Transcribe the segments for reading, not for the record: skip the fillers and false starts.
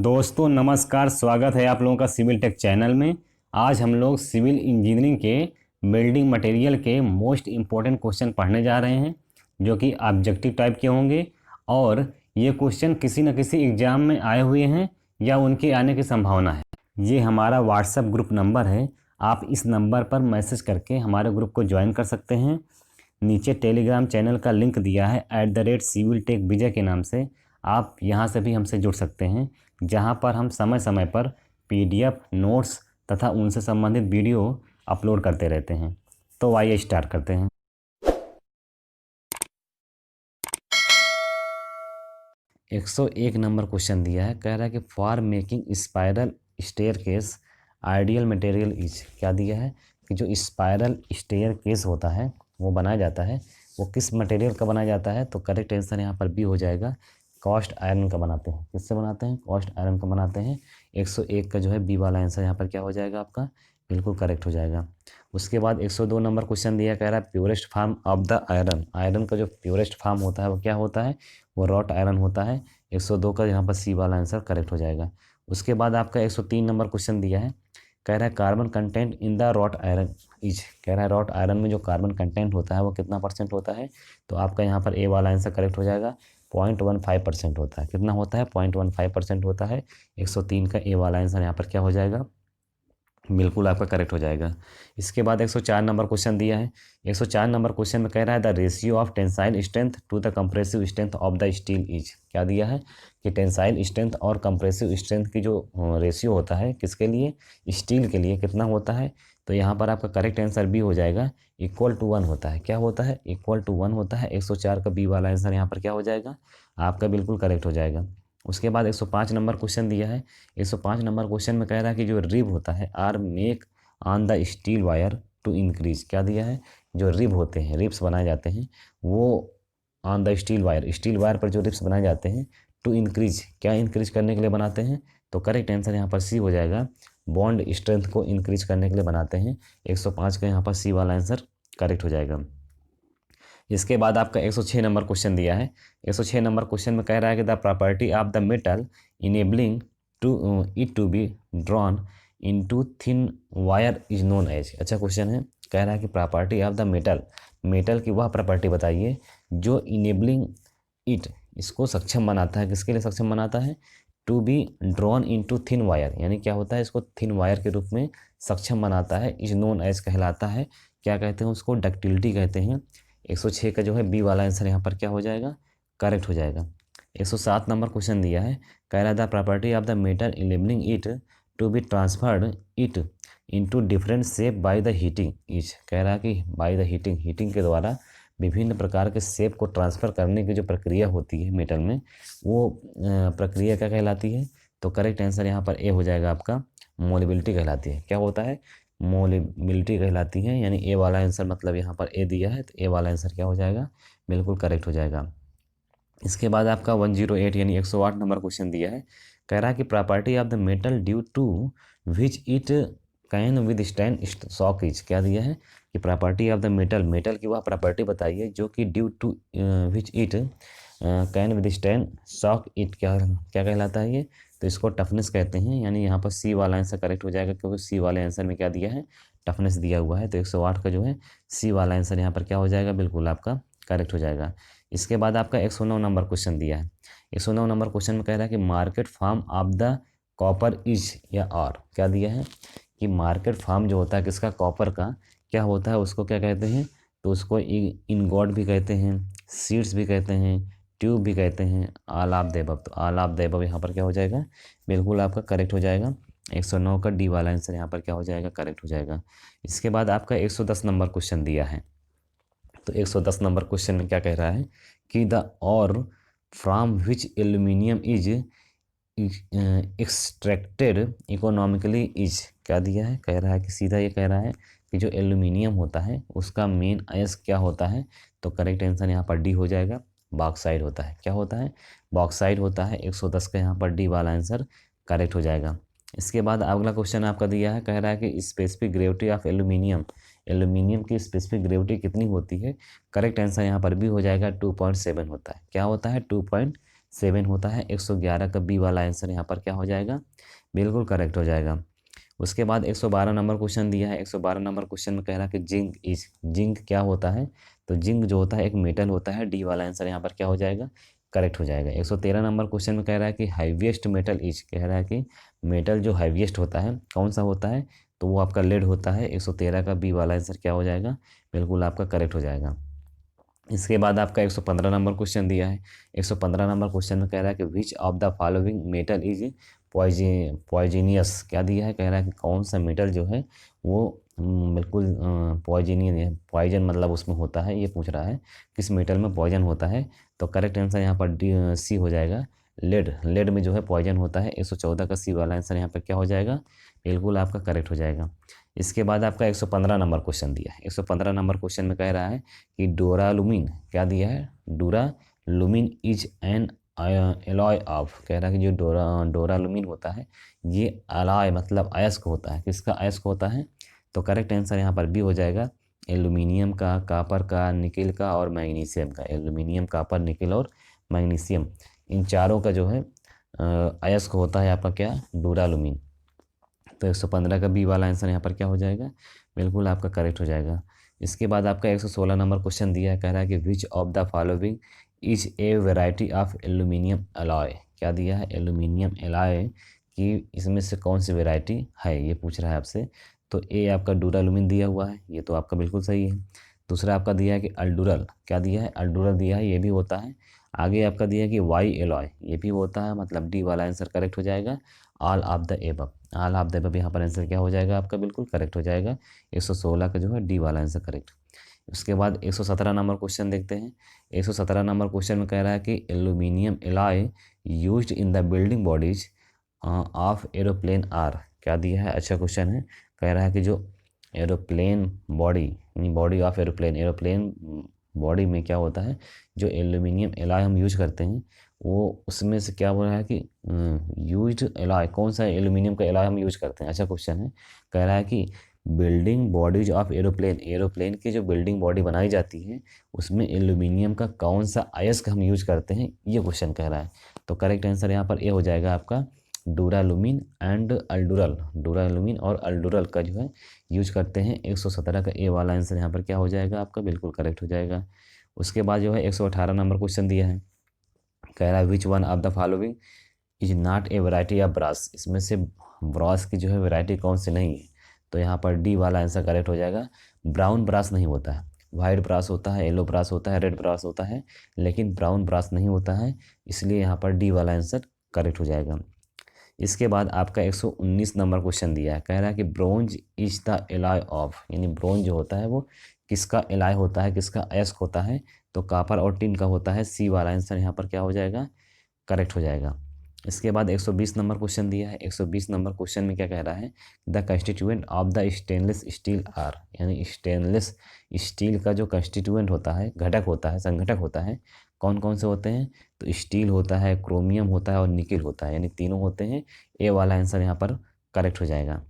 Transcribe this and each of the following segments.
दोस्तों नमस्कार, स्वागत है आप लोगों का सिविल टेक चैनल में। आज हम लोग सिविल इंजीनियरिंग के बिल्डिंग मटेरियल के मोस्ट इम्पोर्टेंट क्वेश्चन पढ़ने जा रहे हैं, जो कि ऑब्जेक्टिव टाइप के होंगे। और ये क्वेश्चन किसी न किसी एग्जाम में आए हुए हैं या उनके आने की संभावना है। ये हमारा व्हाट्सएप ग्रुप नंबर है, आप इस नंबर पर मैसेज करके हमारे ग्रुप को ज्वाइन कर सकते हैं। नीचे टेलीग्राम चैनल का लिंक दिया है @civiltech विजय के नाम से, आप यहाँ से भी हमसे जुड़ सकते हैं, जहाँ पर हम समय समय पर PDF नोट्स तथा उनसे संबंधित वीडियो अपलोड करते रहते हैं। तो आइए स्टार्ट करते हैं। एक 101 नंबर क्वेश्चन दिया है, कह रहा है कि for making spiral staircase ideal material is. क्या दिया है कि जो स्पाइरल स्टेयरकेस होता है वो बनाया जाता है, वो किस मटेरियल का बनाया जाता है। तो करेक्ट आंसर यहाँ पर बी हो जाएगा, कॉस्ट आयरन का बनाते हैं। किससे बनाते हैं? कॉस्ट आयरन का बनाते हैं। 101 का जो है बी वाला आंसर यहाँ पर क्या हो जाएगा आपका? बिल्कुल करेक्ट हो जाएगा। उसके बाद 102 नंबर क्वेश्चन दिया, कह रहा है purest form of the iron. Iron का जो प्योरेस्ट फॉर्म होता है वो क्या होता है? वो रॉट आयरन होता है। 102 का यहाँ पर सी वाला आंसर करेक्ट हो जाएगा। उसके बाद आपका 103 नंबर क्वेश्चन दिया है, कह रहा है carbon content in the wrought iron is. कह रहा है रॉट आयरन में जो कार्बन कंटेंट होता है वो कितना % होता है? तो आपका यहाँ पर ए वाला आंसर करेक्ट हो जाएगा, 0.15% होता है। कितना होता है? 0.15% होता है। 103 का ए वाला आंसर यहाँ पर क्या हो जाएगा? बिल्कुल आपका करेक्ट हो जाएगा। इसके बाद 104 नंबर क्वेश्चन दिया है। 104 नंबर क्वेश्चन में कह रहा है the ratio of tensile strength to the compressive strength of the steel is. क्या दिया है कि टेंसाइल स्ट्रेंथ और कंप्रेसिव स्ट्रेंथ की जो रेशियो होता है किसके लिए? स्टील के लिए कितना होता है? तो यहाँ पर आपका करेक्ट आंसर बी हो जाएगा, =1 होता है। क्या होता है? =1 होता है। 104 का बी वाला आंसर यहाँ पर क्या हो जाएगा? आपका बिल्कुल करेक्ट हो जाएगा। उसके बाद 105 नंबर क्वेश्चन दिया है। 105 नंबर क्वेश्चन में कह रहा है कि जो रिब होता है are make on the steel wire to increase. क्या दिया है? जो रिब होते हैं, रिब्स बनाए जाते हैं, वो ऑन द स्टील वायर पर जो रिब्स बनाए जाते हैं टू इंक्रीज, क्या इंक्रीज करने के लिए बनाते हैं? तो करेक्ट आंसर यहाँ पर सी हो जाएगा, बॉन्ड स्ट्रेंथ को इंक्रीज करने के लिए बनाते हैं। 105 का यहाँ पर सी वाला आंसर करेक्ट हो जाएगा। इसके बाद आपका 106 नंबर क्वेश्चन दिया है। 106 नंबर क्वेश्चन में कह रहा है कि the property of the metal enabling to it to be drawn into thin wire is known as. अच्छा क्वेश्चन है, कह रहा है कि प्रॉपर्टी ऑफ द मेटल की वह प्रॉपर्टी बताइए जो इनेबलिंग इट, इसको सक्षम बनाता है। किसके लिए सक्षम बनाता है? To be drawn into thin wire, यानी क्या होता है? इसको थिन वायर के रूप में सक्षम बनाता है। इज नोन एज कहलाता है, क्या कहते हैं उसको? डक्टिलिटी कहते हैं। 106 का जो है बी वाला आंसर यहाँ पर क्या हो जाएगा? करेक्ट हो जाएगा। 107 नंबर क्वेश्चन दिया है, कह रहा था property of the metal enabling it to be transferred it into different shape by the heating is. कह रहा है कि बाय द हीटिंग के द्वारा विभिन्न प्रकार के शेप को ट्रांसफ़र करने की जो प्रक्रिया होती है मेटल में, वो प्रक्रिया क्या कहलाती है? तो करेक्ट आंसर यहाँ पर ए हो जाएगा आपका, मोलेबिलिटी कहलाती है। क्या होता है? मोलेबिलिटी कहलाती है। यानी ए वाला आंसर, मतलब यहाँ पर ए दिया है तो ए वाला आंसर क्या हो जाएगा? बिल्कुल करेक्ट हो जाएगा। इसके बाद आपका 108 यानी 108 नंबर क्वेश्चन दिया है, कह रहा है कि property of the metal due to which it can withstand shock is. क्या दिया है कि प्रॉपर्टी ऑफ द मेटल की वह प्रॉपर्टी बताइए जो कि due to which it can withstand shock it, क्या क्या कहलाता है ये? तो इसको टफनेस कहते हैं। यानी यहाँ पर सी वाला आंसर करेक्ट हो जाएगा, क्योंकि सी वाले आंसर में क्या दिया है? टफनेस दिया हुआ है। तो 108 का जो है सी वाला आंसर यहाँ पर क्या हो जाएगा? बिल्कुल आपका करेक्ट हो जाएगा। इसके बाद आपका 109 नंबर क्वेश्चन दिया है। 109 नंबर क्वेश्चन में कह रहा है कि market form of the copper is या और। क्या दिया है कि मार्केट फार्म जो होता है किसका? कॉपर का, क्या होता है? उसको क्या कहते हैं? तो उसको इनगॉट भी कहते हैं, सीड्स भी कहते हैं, ट्यूब भी कहते हैं, ऑल ऑफ द अबव। तो ऑल ऑफ द अबव यहाँ पर क्या हो जाएगा? बिल्कुल आपका करेक्ट हो जाएगा। 109 का डी वाला आंसर यहाँ पर क्या हो जाएगा? करेक्ट हो जाएगा। इसके बाद आपका 110 नंबर क्वेश्चन दिया है। तो 110 नंबर क्वेश्चन में क्या कह रहा है कि द और from which aluminium is extracted economically is. क्या दिया है? कह रहा है कि सीधा ये कह रहा है कि जो एल्यूमिनियम होता है उसका मेन अयस्क क्या होता है? तो करेक्ट आंसर यहाँ पर डी हो जाएगा, बॉक्साइड होता है। क्या होता है? बॉक्साइड होता है। 110 का यहाँ पर डी वाला आंसर करेक्ट हो जाएगा। इसके बाद अगला क्वेश्चन आपका दिया है, कह रहा है कि स्पेसिफिक ग्रेविटी ऑफ एल्यूमिनियम की स्पेसिफिक ग्रेविटी कितनी होती है? करेक्ट आंसर यहाँ पर भी हो जाएगा 2.7 होता है। क्या होता है? 7 होता है। 111 का बी वाला आंसर यहाँ पर क्या हो जाएगा, बिल्कुल करेक्ट हो जाएगा। उसके बाद 112 नंबर क्वेश्चन दिया है। 112 नंबर क्वेश्चन में कह रहा है कि जिंक क्या होता है, तो जिंक जो होता है एक मेटल होता है। डी वाला आंसर यहाँ पर क्या हो जाएगा, करेक्ट हो जाएगा। 113 नंबर क्वेश्चन में कह रहा है कि हाईएस्ट मेटल इज, कह रहा है कि मेटल जो हाईएस्ट होता है कौन सा होता है, तो वो आपका लेड होता है। 113 का बी वाला आंसर क्या हो जाएगा, बिल्कुल आपका करेक्ट हो जाएगा। इसके बाद आपका 115 नंबर क्वेश्चन दिया है। 115 नंबर क्वेश्चन में कह रहा है कि which of the following metal is poisonous, क्या दिया है, कह रहा है कि कौन सा मेटल जो है वो बिल्कुल पॉइजनियस है। पॉइजन मतलब उसमें होता है, ये पूछ रहा है किस मेटल में पॉइजन होता है। तो करेक्ट आंसर यहाँ पर सी हो जाएगा, लेड। लेड में जो है पॉइजन होता है। 114 का सी वाला आंसर यहाँ पर क्या हो जाएगा, बिल्कुल आपका करेक्ट हो जाएगा। इसके बाद आपका 115 नंबर क्वेश्चन दिया है। 115 नंबर क्वेश्चन में कह रहा है कि डोरालुमिन, क्या दिया है, डोरालुमिन इज एन एलॉय ऑफ, कह रहा है कि जो डोरालुमिन होता है ये अलॉय मतलब अयस्क होता है। किसका अयस्क होता है, तो करेक्ट आंसर यहाँ पर बी हो जाएगा, एल्यूमिनियम का, कापर का, निकिल का और मैग्नीशियम का। एल्यूमिनियम, कापर, निकिल और मैग्नीशियम, इन चारों का जो है अयस्क होता है आपका क्या, डोरालुमिन। तो 115 का बी वाला आंसर यहाँ पर क्या हो जाएगा, बिल्कुल आपका करेक्ट हो जाएगा। इसके बाद आपका 116 नंबर क्वेश्चन दिया है। कह रहा है कि which of the following is a variety of aluminium alloy, क्या दिया है, एल्यूमिनियम अलॉय कि इसमें से कौन सी वेराइटी है, ये पूछ रहा है आपसे। तो ए आपका डूरालुमिन दिया हुआ है, ये तो आपका बिल्कुल सही है। दूसरा आपका दिया है कि अल्डुरल, क्या दिया है, अल्डुरल दिया है, ये भी होता है। आगे आपका दिया है कि वाई एलॉय, ये भी होता है, मतलब डी वाला आंसर करेक्ट हो जाएगा। All of the above, all of the above यहाँ पर आंसर क्या हो जाएगा आपका, बिल्कुल करेक्ट हो जाएगा। 116 का जो है डी वाला आंसर करेक्ट। उसके बाद 117 नंबर क्वेश्चन देखते हैं। 117 नंबर क्वेश्चन में कह रहा है कि aluminium alloy used in the building bodies of aeroplane are, क्या दिया है, अच्छा क्वेश्चन है। कह रहा है कि जो एरोप्लेन बॉडी, यानी body of aeroplane, aeroplane body में क्या होता है, जो एल्यूमिनियम एलॉय हम यूज करते हैं वो उसमें से क्या बोल रहा है कि यूज्ड एलॉय, कौन सा एल्यूमिनियम का एलॉय हम यूज करते हैं, अच्छा क्वेश्चन है। कह रहा है कि building bodies of aeroplane, aeroplane की जो बिल्डिंग बॉडी बनाई जाती है उसमें एल्यूमिनियम का कौन सा अयस्क हम यूज करते हैं, ये क्वेश्चन कह रहा है। तो करेक्ट आंसर यहाँ पर ए हो जाएगा आपका, डूरालुमिन एंड अल्डुरल, डूरालुमिन और अल्डुरल का जो है यूज करते हैं। 117 का ए वाला आंसर यहाँ पर क्या हो जाएगा आपका, बिल्कुल करेक्ट हो जाएगा। उसके बाद जो है 118 नंबर क्वेश्चन दिया है। कह रहा है which one of the following is not a variety of brass, इसमें से ब्रास की जो है वैरायटी कौन सी नहीं है, तो यहाँ पर डी वाला आंसर करेक्ट हो जाएगा। ब्राउन ब्रास नहीं होता है, वाइट ब्रास होता है, येलो ब्रास होता है, रेड ब्रास होता है, लेकिन ब्राउन ब्रास नहीं होता है, इसलिए यहाँ पर डी वाला आंसर करेक्ट हो जाएगा। इसके बाद आपका 119 नंबर क्वेश्चन दिया है। कह रहा है कि bronze is the alloy of, यानी ब्रोंज जो होता है वो किसका एलॉय होता है, किसका अयस्क होता है, तो कापर और टिन का होता है। सी वाला आंसर यहाँ पर क्या हो जाएगा, करेक्ट हो जाएगा। इसके बाद 120 नंबर क्वेश्चन दिया है। 120 नंबर क्वेश्चन में क्या कह रहा है, the constituent of the stainless steel are, यानी स्टेनलेस स्टील का जो कंस्टिट्यूएंट होता है, घटक होता है, संघटक होता है, कौन कौन से होते हैं, तो स्टील होता है, क्रोमियम होता है और निकिल होता है, यानी तीनों होते हैं। ए वाला आंसर यहाँ पर करेक्ट हो जाएगा।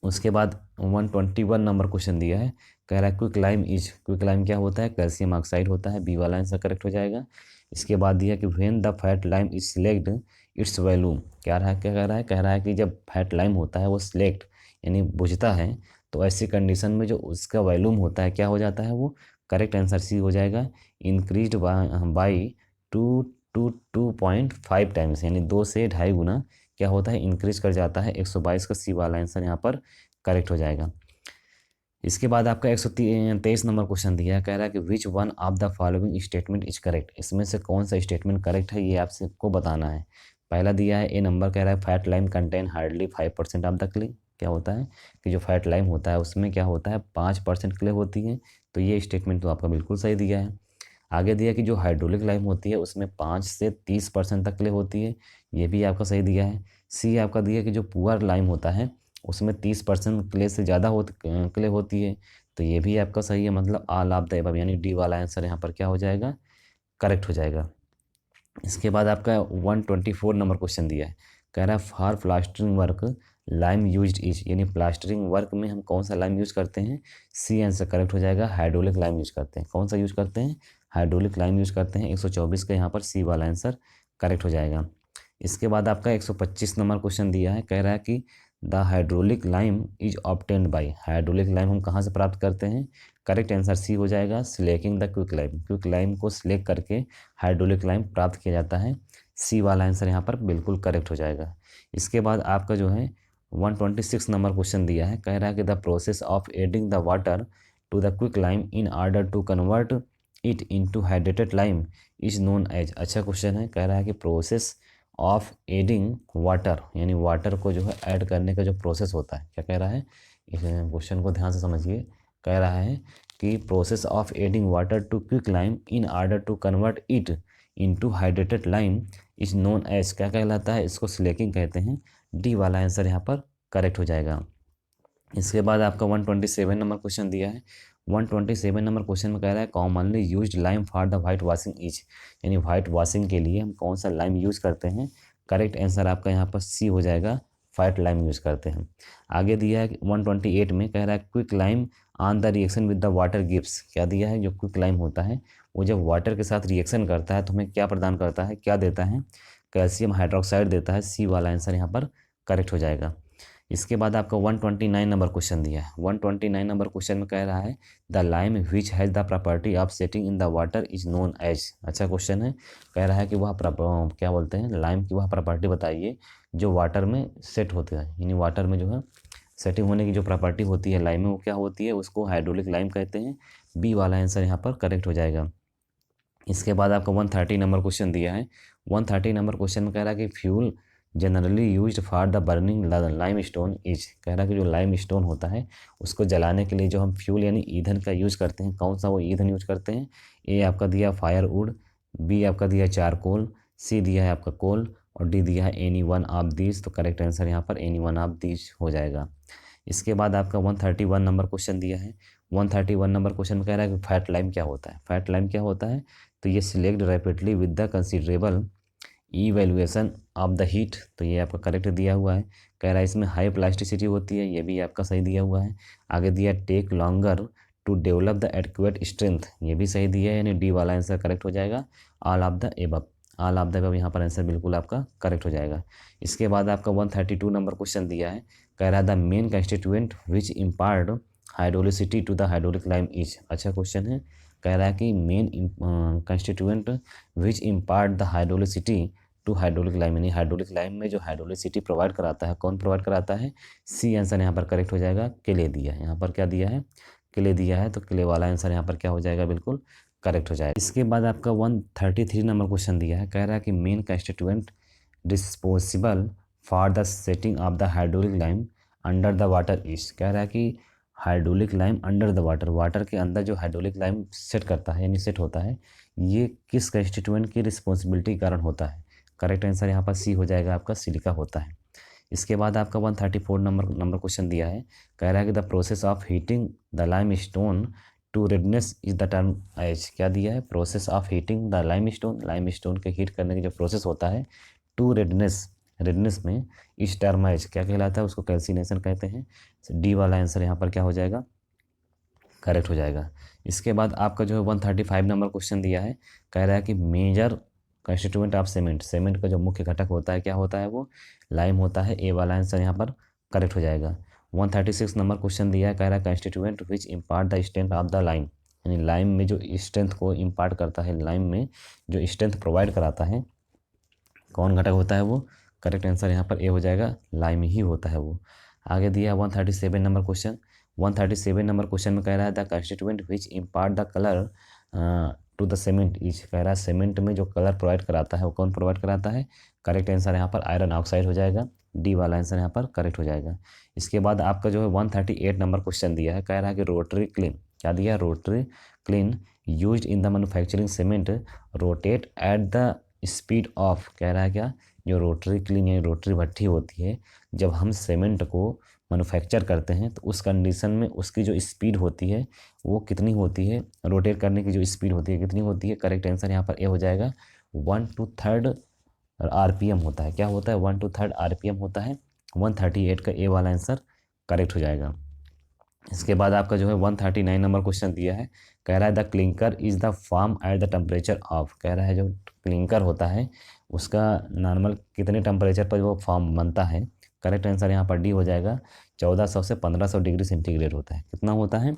उसके बाद 121 नंबर क्वेश्चन दिया है। कह रहा है quick lime is, quick lime क्या होता है, कैल्शियम ऑक्साइड होता है। बी वाला आंसर करेक्ट हो जाएगा। इसके बाद दिया कि when the fat lime is select its volume, क्या रहा है, क्या कह रहा है कि जब फैट लाइम होता है वो सिलेक्ट यानी बुझता है, तो ऐसी कंडीशन में जो उसका वॉल्यूम होता है क्या हो जाता है वो, करेक्ट आंसर सी हो जाएगा, इंक्रीज बाई 2.5 टाइम्स, यानी 2 से 2.5 गुना क्या होता है, इंक्रीज कर जाता है। 122 का सी वाला आंसर यहाँ पर करेक्ट हो जाएगा। इसके बाद आपका 123 नंबर क्वेश्चन दिया है। कह रहा है कि विच one of the following statement is correct, इसमें से कौन सा स्टेटमेंट करेक्ट है, ये आपको बताना है। पहला दिया है ए नंबर, कह रहा है fat lime contain hardly 5% of the clay, क्या होता है कि जो फैट लाइम होता है उसमें क्या होता है 5% क्ले होती है, तो ये स्टेटमेंट तो आपका बिल्कुल सही दिया है। आगे दिया कि जो हाइड्रोलिक लाइम होती है उसमें 5 से 30% तक क्ले होती है, ये भी आपका सही दिया है। सी आपका दिया कि जो पुअर लाइम होता है उसमें 30% क्ले से ज़्यादा क्ले होती है, तो ये भी आपका सही है, मतलब ऑल ऑफ द अबव, यानी डी वाला आंसर यहाँ पर क्या हो जाएगा, करेक्ट हो जाएगा। इसके बाद आपका 124 नंबर क्वेश्चन दिया है। कह रहा है for plastering work lime used is, यानी प्लास्टरिंग वर्क में हम कौन सा लाइम यूज करते हैं, सी आंसर करेक्ट हो जाएगा, हाइड्रोलिक लाइम यूज करते हैं। कौन सा यूज करते हैं, हाइड्रोलिक लाइम यूज करते हैं। 124 का यहाँ पर सी वाला आंसर करेक्ट हो जाएगा। इसके बाद आपका 125 नंबर क्वेश्चन दिया है, कह रहा है कि the hydraulic lime is obtained by, hydraulic lime हम कहाँ से प्राप्त करते हैं? करेक्ट आंसर सी हो जाएगा, selecting the quick lime, quick lime को सिलेक्ट करके हाइड्रोलिक लाइम प्राप्त किया जाता है। सी वाला आंसर यहाँ पर बिल्कुल करेक्ट हो जाएगा। इसके बाद आपका जो है 126 नंबर क्वेश्चन दिया है, कह रहा है कि the process of adding the water to the quick lime in order to convert it into hydrated lime is known as, अच्छा क्वेश्चन है, कह रहा है कि प्रोसेस ऑफ एडिंग वाटर, यानी वाटर को जो है ऐड करने का जो प्रोसेस होता है, क्या कह रहा है, इस क्वेश्चन को ध्यान से समझिए। कह रहा है कि process of adding water to quick lime in order to convert it into hydrated lime is known as, क्या कहलाता है? इसको स्लेकिंग कहते हैं। डी वाला आंसर यहाँ पर करेक्ट हो जाएगा। इसके बाद आपका 127 नंबर क्वेश्चन दिया है। 127 नंबर क्वेश्चन में कह रहा है commonly used lime for the white washing is, यानी वाइट वॉशिंग के लिए हम कौन सा लाइम यूज़ करते हैं? करेक्ट आंसर आपका यहाँ पर सी हो जाएगा, वाइट लाइम यूज़ करते हैं। आगे दिया है 128 में, कह रहा है quick lime on the reaction with the water gives, क्या दिया है? जो क्विक लाइम होता है वो जब वाटर के साथ रिएक्शन करता है तो हमें क्या प्रदान करता है, क्या देता है? कैल्शियम हाइड्रोक्साइड देता है। सी वाला आंसर यहाँ पर करेक्ट हो जाएगा। इसके बाद आपका 129 नंबर क्वेश्चन दिया है। 129 नंबर क्वेश्चन में कह रहा है the lime which has the property of setting in the water is known as, अच्छा क्वेश्चन है, कह रहा है कि वह क्या बोलते हैं, लाइम की वह प्रॉपर्टी बताइए जो वाटर में सेट होते हैं, यानी वाटर में जो है सेटिंग होने की जो प्रॉपर्टी होती है लाइम में, वो क्या होती है? उसको हाइड्रोलिक लाइम कहते हैं। बी वाला आंसर यहाँ पर करेक्ट हो जाएगा। इसके बाद आपका 130 नंबर क्वेश्चन दिया है। 130 नंबर क्वेश्चन में कह रहा है कि fuel generally used for the burning lime stone is, कह रहा है कि जो लाइम स्टोन होता है उसको जलाने के लिए जो हम फ्यूल यानी ईंधन का यूज़ करते हैं, कौन सा वो ईंधन यूज करते हैं? ए आपका दिया फायरवुड, बी आपका दिया चारकोल, सी दिया है आपका कोल, और डी दिया है एनी वन ऑफ दीज। तो करेक्ट आंसर यहाँ पर एनी वन ऑफ दीज हो जाएगा। इसके बाद आपका 131 नंबर क्वेश्चन दिया है। 131 नंबर क्वेश्चन में कह रहा है कि फैट लाइम क्या होता है? फैट लाइम क्या होता है? तो ये select rapidly with the considerable evaluation of the heat, तो ये आपका करेक्ट दिया हुआ है। कह रहा है इसमें हाई प्लास्टिसिटी होती है, ये भी आपका सही दिया हुआ है। आगे दिया take longer to develop the adequate strength, ये भी सही दिया है, यानी डी वाला आंसर करेक्ट हो जाएगा। All of the above, all of the above यहाँ पर आंसर बिल्कुल आपका करेक्ट हो जाएगा। इसके बाद आपका 132 नंबर क्वेश्चन दिया है, कह रहा है the main constituent which impart hydraulicity to the hydraulic lime is, अच्छा क्वेश्चन है, कह रहा है कि main constituent which impart the hydraulicity to hydraulic lime, यानी हाइड्रोलिक लाइम में जो हाइड्रोलिसिटी प्रोवाइड कराता है, कौन प्रोवाइड कराता है? सी आंसर यहाँ पर करेक्ट हो जाएगा। क्ले दिया है, यहाँ पर क्या दिया है? क्ले दिया है, तो क्ले वाला आंसर यहाँ पर क्या हो जाएगा? बिल्कुल करेक्ट हो जाएगा। इसके बाद आपका 133 नंबर क्वेश्चन दिया है, कह रहा है कि main constituent responsible for the setting of the hydraulic lime under the water is, कह रहा है कि hydraulic lime under the water, water के अंदर जो हाइड्रोलिक लाइम सेट करता है यानी सेट होता है, ये किस कंस्टिट्यूएंट की रिस्पॉन्सिबिलिटी के कारण होता है? करेक्ट आंसर यहाँ पर सी हो जाएगा, आपका सिलिका होता है। इसके बाद आपका 134 नंबर क्वेश्चन दिया है, कह रहा है कि the process of heating the limestone to redness is the term as, क्या दिया है? Process of heating the limestone के हीट करने का जो प्रोसेस होता है टू रेडनेस, रेडनेस में इस टर्म एज क्या कहलाता है? उसको कैल्सिनेशन कहते हैं। डी वाला आंसर यहाँ पर क्या हो जाएगा? करेक्ट हो जाएगा। इसके बाद आपका जो है 135 नंबर क्वेश्चन दिया है, कह रहा है कि major constituent of cement, cement का जो मुख्य घटक होता है क्या होता है? वो लाइम होता है। ए वाला आंसर यहाँ पर करेक्ट हो जाएगा। 136 नंबर क्वेश्चन दिया है, कह रहा है constituent which impart the strength of the lime, यानी लाइम में जो स्ट्रेंथ को इम्पार्ट करता है, लाइम में जो स्ट्रेंथ प्रोवाइड कराता है, कौन घटक होता है वो? करेक्ट आंसर यहाँ पर ए हो जाएगा, लाइम ही होता है वो। आगे दिया 137 नंबर क्वेश्चन। 137 नंबर क्वेश्चन में कह रहा है the constituent which impart the colour to the cement is, कह रहा है सीमेंट में जो कलर प्रोवाइड कराता है वो कौन प्रोवाइड कराता है? करेक्ट आंसर यहाँ पर आयरन ऑक्साइड हो जाएगा। डी वाला आंसर यहाँ पर करेक्ट हो जाएगा। इसके बाद आपका जो है 138 नंबर क्वेश्चन दिया है, कह रहा है कि रोटरी क्लीन, क्या दिया है? Rotary clean used in the manufacturing cement rotate at the speed of, कह रहा है क्या? जो रोटरी क्लीन यानी रोटरी भट्ठी होती है, जब हम सीमेंट को मैन्युफैक्चर करते हैं तो उस कंडीशन में उसकी जो स्पीड होती है वो कितनी होती है? रोटेट करने की जो स्पीड होती है कितनी होती है? करेक्ट आंसर यहाँ पर ए हो जाएगा, 1/3 आरपीएम होता है। क्या होता है? 1/3 आरपीएम होता है। 138 का ए वाला आंसर करेक्ट हो जाएगा। इसके बाद आपका जो है 139 नंबर क्वेश्चन दिया है, कह रहा है the clinker is the form at the temperature of, कह रहा है जो क्लिंकर होता है उसका नॉर्मल कितने टेम्परेचर पर वो फॉर्म बनता है। करेक्ट आंसर यहाँ पर डी हो जाएगा। 1400 से 1500 डिग्री सेंटीग्रेड होता है। कितना होता है?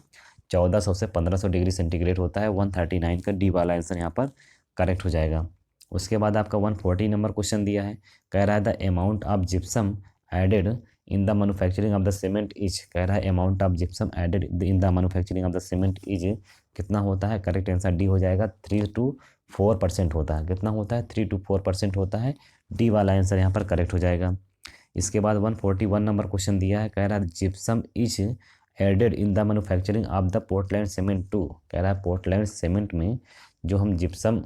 1400 से 1500 डिग्री सेंटीग्रेड होता है। 139 का डी वाला आंसर यहाँ पर करेक्ट हो जाएगा। उसके बाद आपका 140 नंबर क्वेश्चन दिया है, कह रहा है the amount of gypsum added in the manufacturing of the cement is, कह रहा है amount of gypsum added in the manufacturing of the cement is कितना होता है? करेक्ट आंसर डी हो जाएगा। 3 to 4% होता है। कितना होता है? 3 to 4% होता है। डी वाला आंसर यहाँ पर करेक्ट हो जाएगा। इसके बाद 141 नंबर क्वेश्चन दिया है, कह रहा है gypsum is added in the manufacturing of the Portland cement to, कह रहा है पोर्टलैंड सीमेंट में जो हम जिप्सम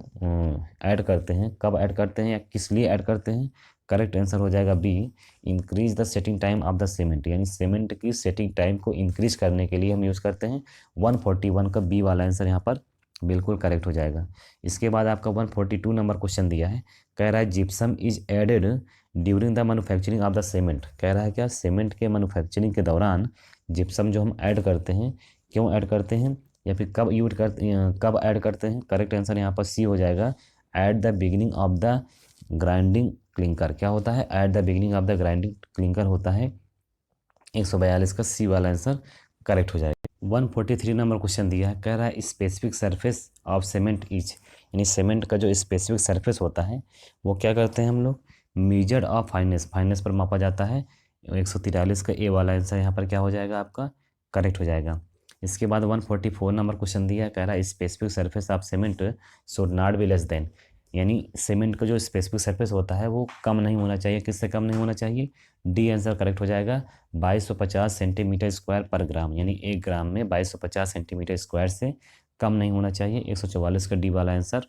ऐड करते हैं, कब ऐड करते हैं या किस लिए ऐड करते हैं? करेक्ट आंसर हो जाएगा B, increase the setting time of the cement, यानी सीमेंट की सेटिंग टाइम को इंक्रीज करने के लिए हम यूज़ करते हैं। 141 का बी वाला आंसर यहाँ पर बिल्कुल करेक्ट हो जाएगा। इसके बाद आपका 142 नंबर क्वेश्चन दिया है, कह रहा है gypsum is added during the manufacturing of the cement, कह रहा है क्या सीमेंट के मैन्युफैक्चरिंग के दौरान जिप्सम जो हम ऐड करते हैं, क्यों ऐड करते हैं या फिर कब यूज करते कब ऐड करते हैं? करेक्ट आंसर यहाँ पर सी हो जाएगा, at the beginning of the grinding clinker. क्या होता है? At the beginning of the grinding clinker होता है। 142 का सी वाला आंसर करेक्ट हो जाएगा। 143 नंबर क्वेश्चन दिया है, कह रहा है specific surface of cement is, यानी सीमेंट का जो स्पेसिफिक सरफेस होता है वो क्या करते हैं हम लोग? मीजर्ड ऑफ फाइनेस, फाइनेस पर मापा जाता है। 143 का ए वाला आंसर यहाँ पर क्या हो जाएगा? आपका करेक्ट हो जाएगा। इसके बाद 144 नंबर क्वेश्चन दिया है, कह रहा है specific surface of cement should not be less than, यानी सीमेंट का जो स्पेसिफिक सरफेस होता है वो कम नहीं होना चाहिए। किससे कम नहीं होना चाहिए? डी आंसर करेक्ट हो जाएगा। 2250 सेंटीमीटर स्क्वायर पर ग्राम, यानी 1 ग्राम में 2250 सेंटीमीटर स्क्वायर से कम नहीं होना चाहिए। 144 का डी वाला आंसर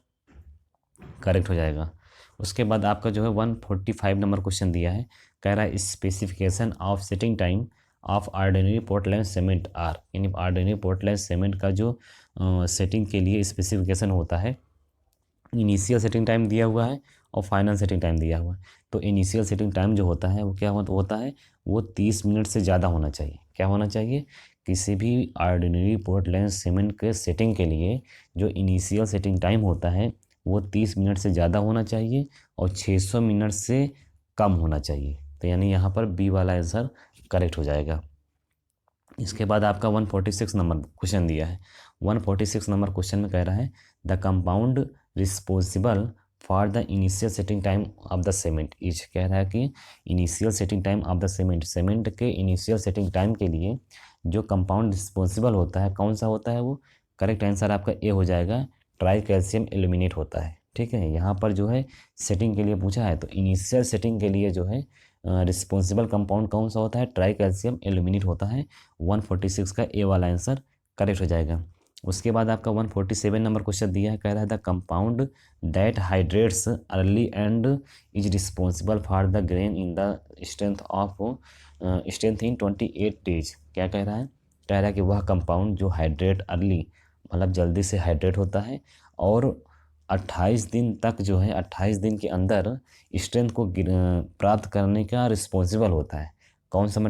करेक्ट हो जाएगा। उसके बाद आपका जो है 145 नंबर क्वेश्चन दिया है, कह रहा है specification of setting time of ordinary Portland cement are, यानी ऑर्डिनरी पोर्टलैंड सीमेंट का जो सेटिंग के लिए स्पेसिफिकेशन होता है, इनिशियल सेटिंग टाइम दिया हुआ है और फाइनल सेटिंग टाइम दिया हुआ है। तो इनिशियल सेटिंग टाइम जो होता है वो क्या होता है? वो 30 मिनट से ज़्यादा होना चाहिए। क्या होना चाहिए? किसी भी ऑर्डिनरी पोर्टलैंड सीमेंट के सेटिंग के लिए जो इनिशियल सेटिंग टाइम होता है वो 30 मिनट से ज़्यादा होना चाहिए और 600 मिनट से कम होना चाहिए। तो यानी यहाँ पर बी वाला आंसर करेक्ट हो जाएगा। इसके बाद आपका 146 नंबर क्वेश्चन दिया है। 146 नंबर क्वेश्चन में कह रहा है the compound responsible for the initial setting time of the cement is, कह रहा है कि initial setting time of the cement, cement के इनिशियल सेटिंग टाइम के लिए जो कंपाउंड रिस्पॉन्सिबल होता है कौन सा होता है वो? करेक्ट आंसर आपका ए हो जाएगा, ट्राई कैल्शियम एल्यूमिनेट होता है। ठीक है, यहाँ पर जो है सेटिंग के लिए पूछा है तो इनिशियल सेटिंग के लिए जो है रिस्पॉन्सिबल कंपाउंड कौन सा होता है? ट्राई कैल्शियम एल्यूमिनेट होता है। 146 का ए वाला आंसर करेक्ट हो जाएगा। उसके बाद आपका 147 नंबर क्वेश्चन दिया है, कह रहा है the compound that hydrates early and is responsible for the grain in the strength in 28 days. क्या कह रहा है? कह रहा है कि वह कंपाउंड जो हाइड्रेट अर्ली मतलब जल्दी से हाइड्रेट होता है और 28 दिन तक जो है 28 दिन के अंदर स्ट्रेंथ को प्राप्त करने का रिस्पॉन्सिबल होता है। कौन सा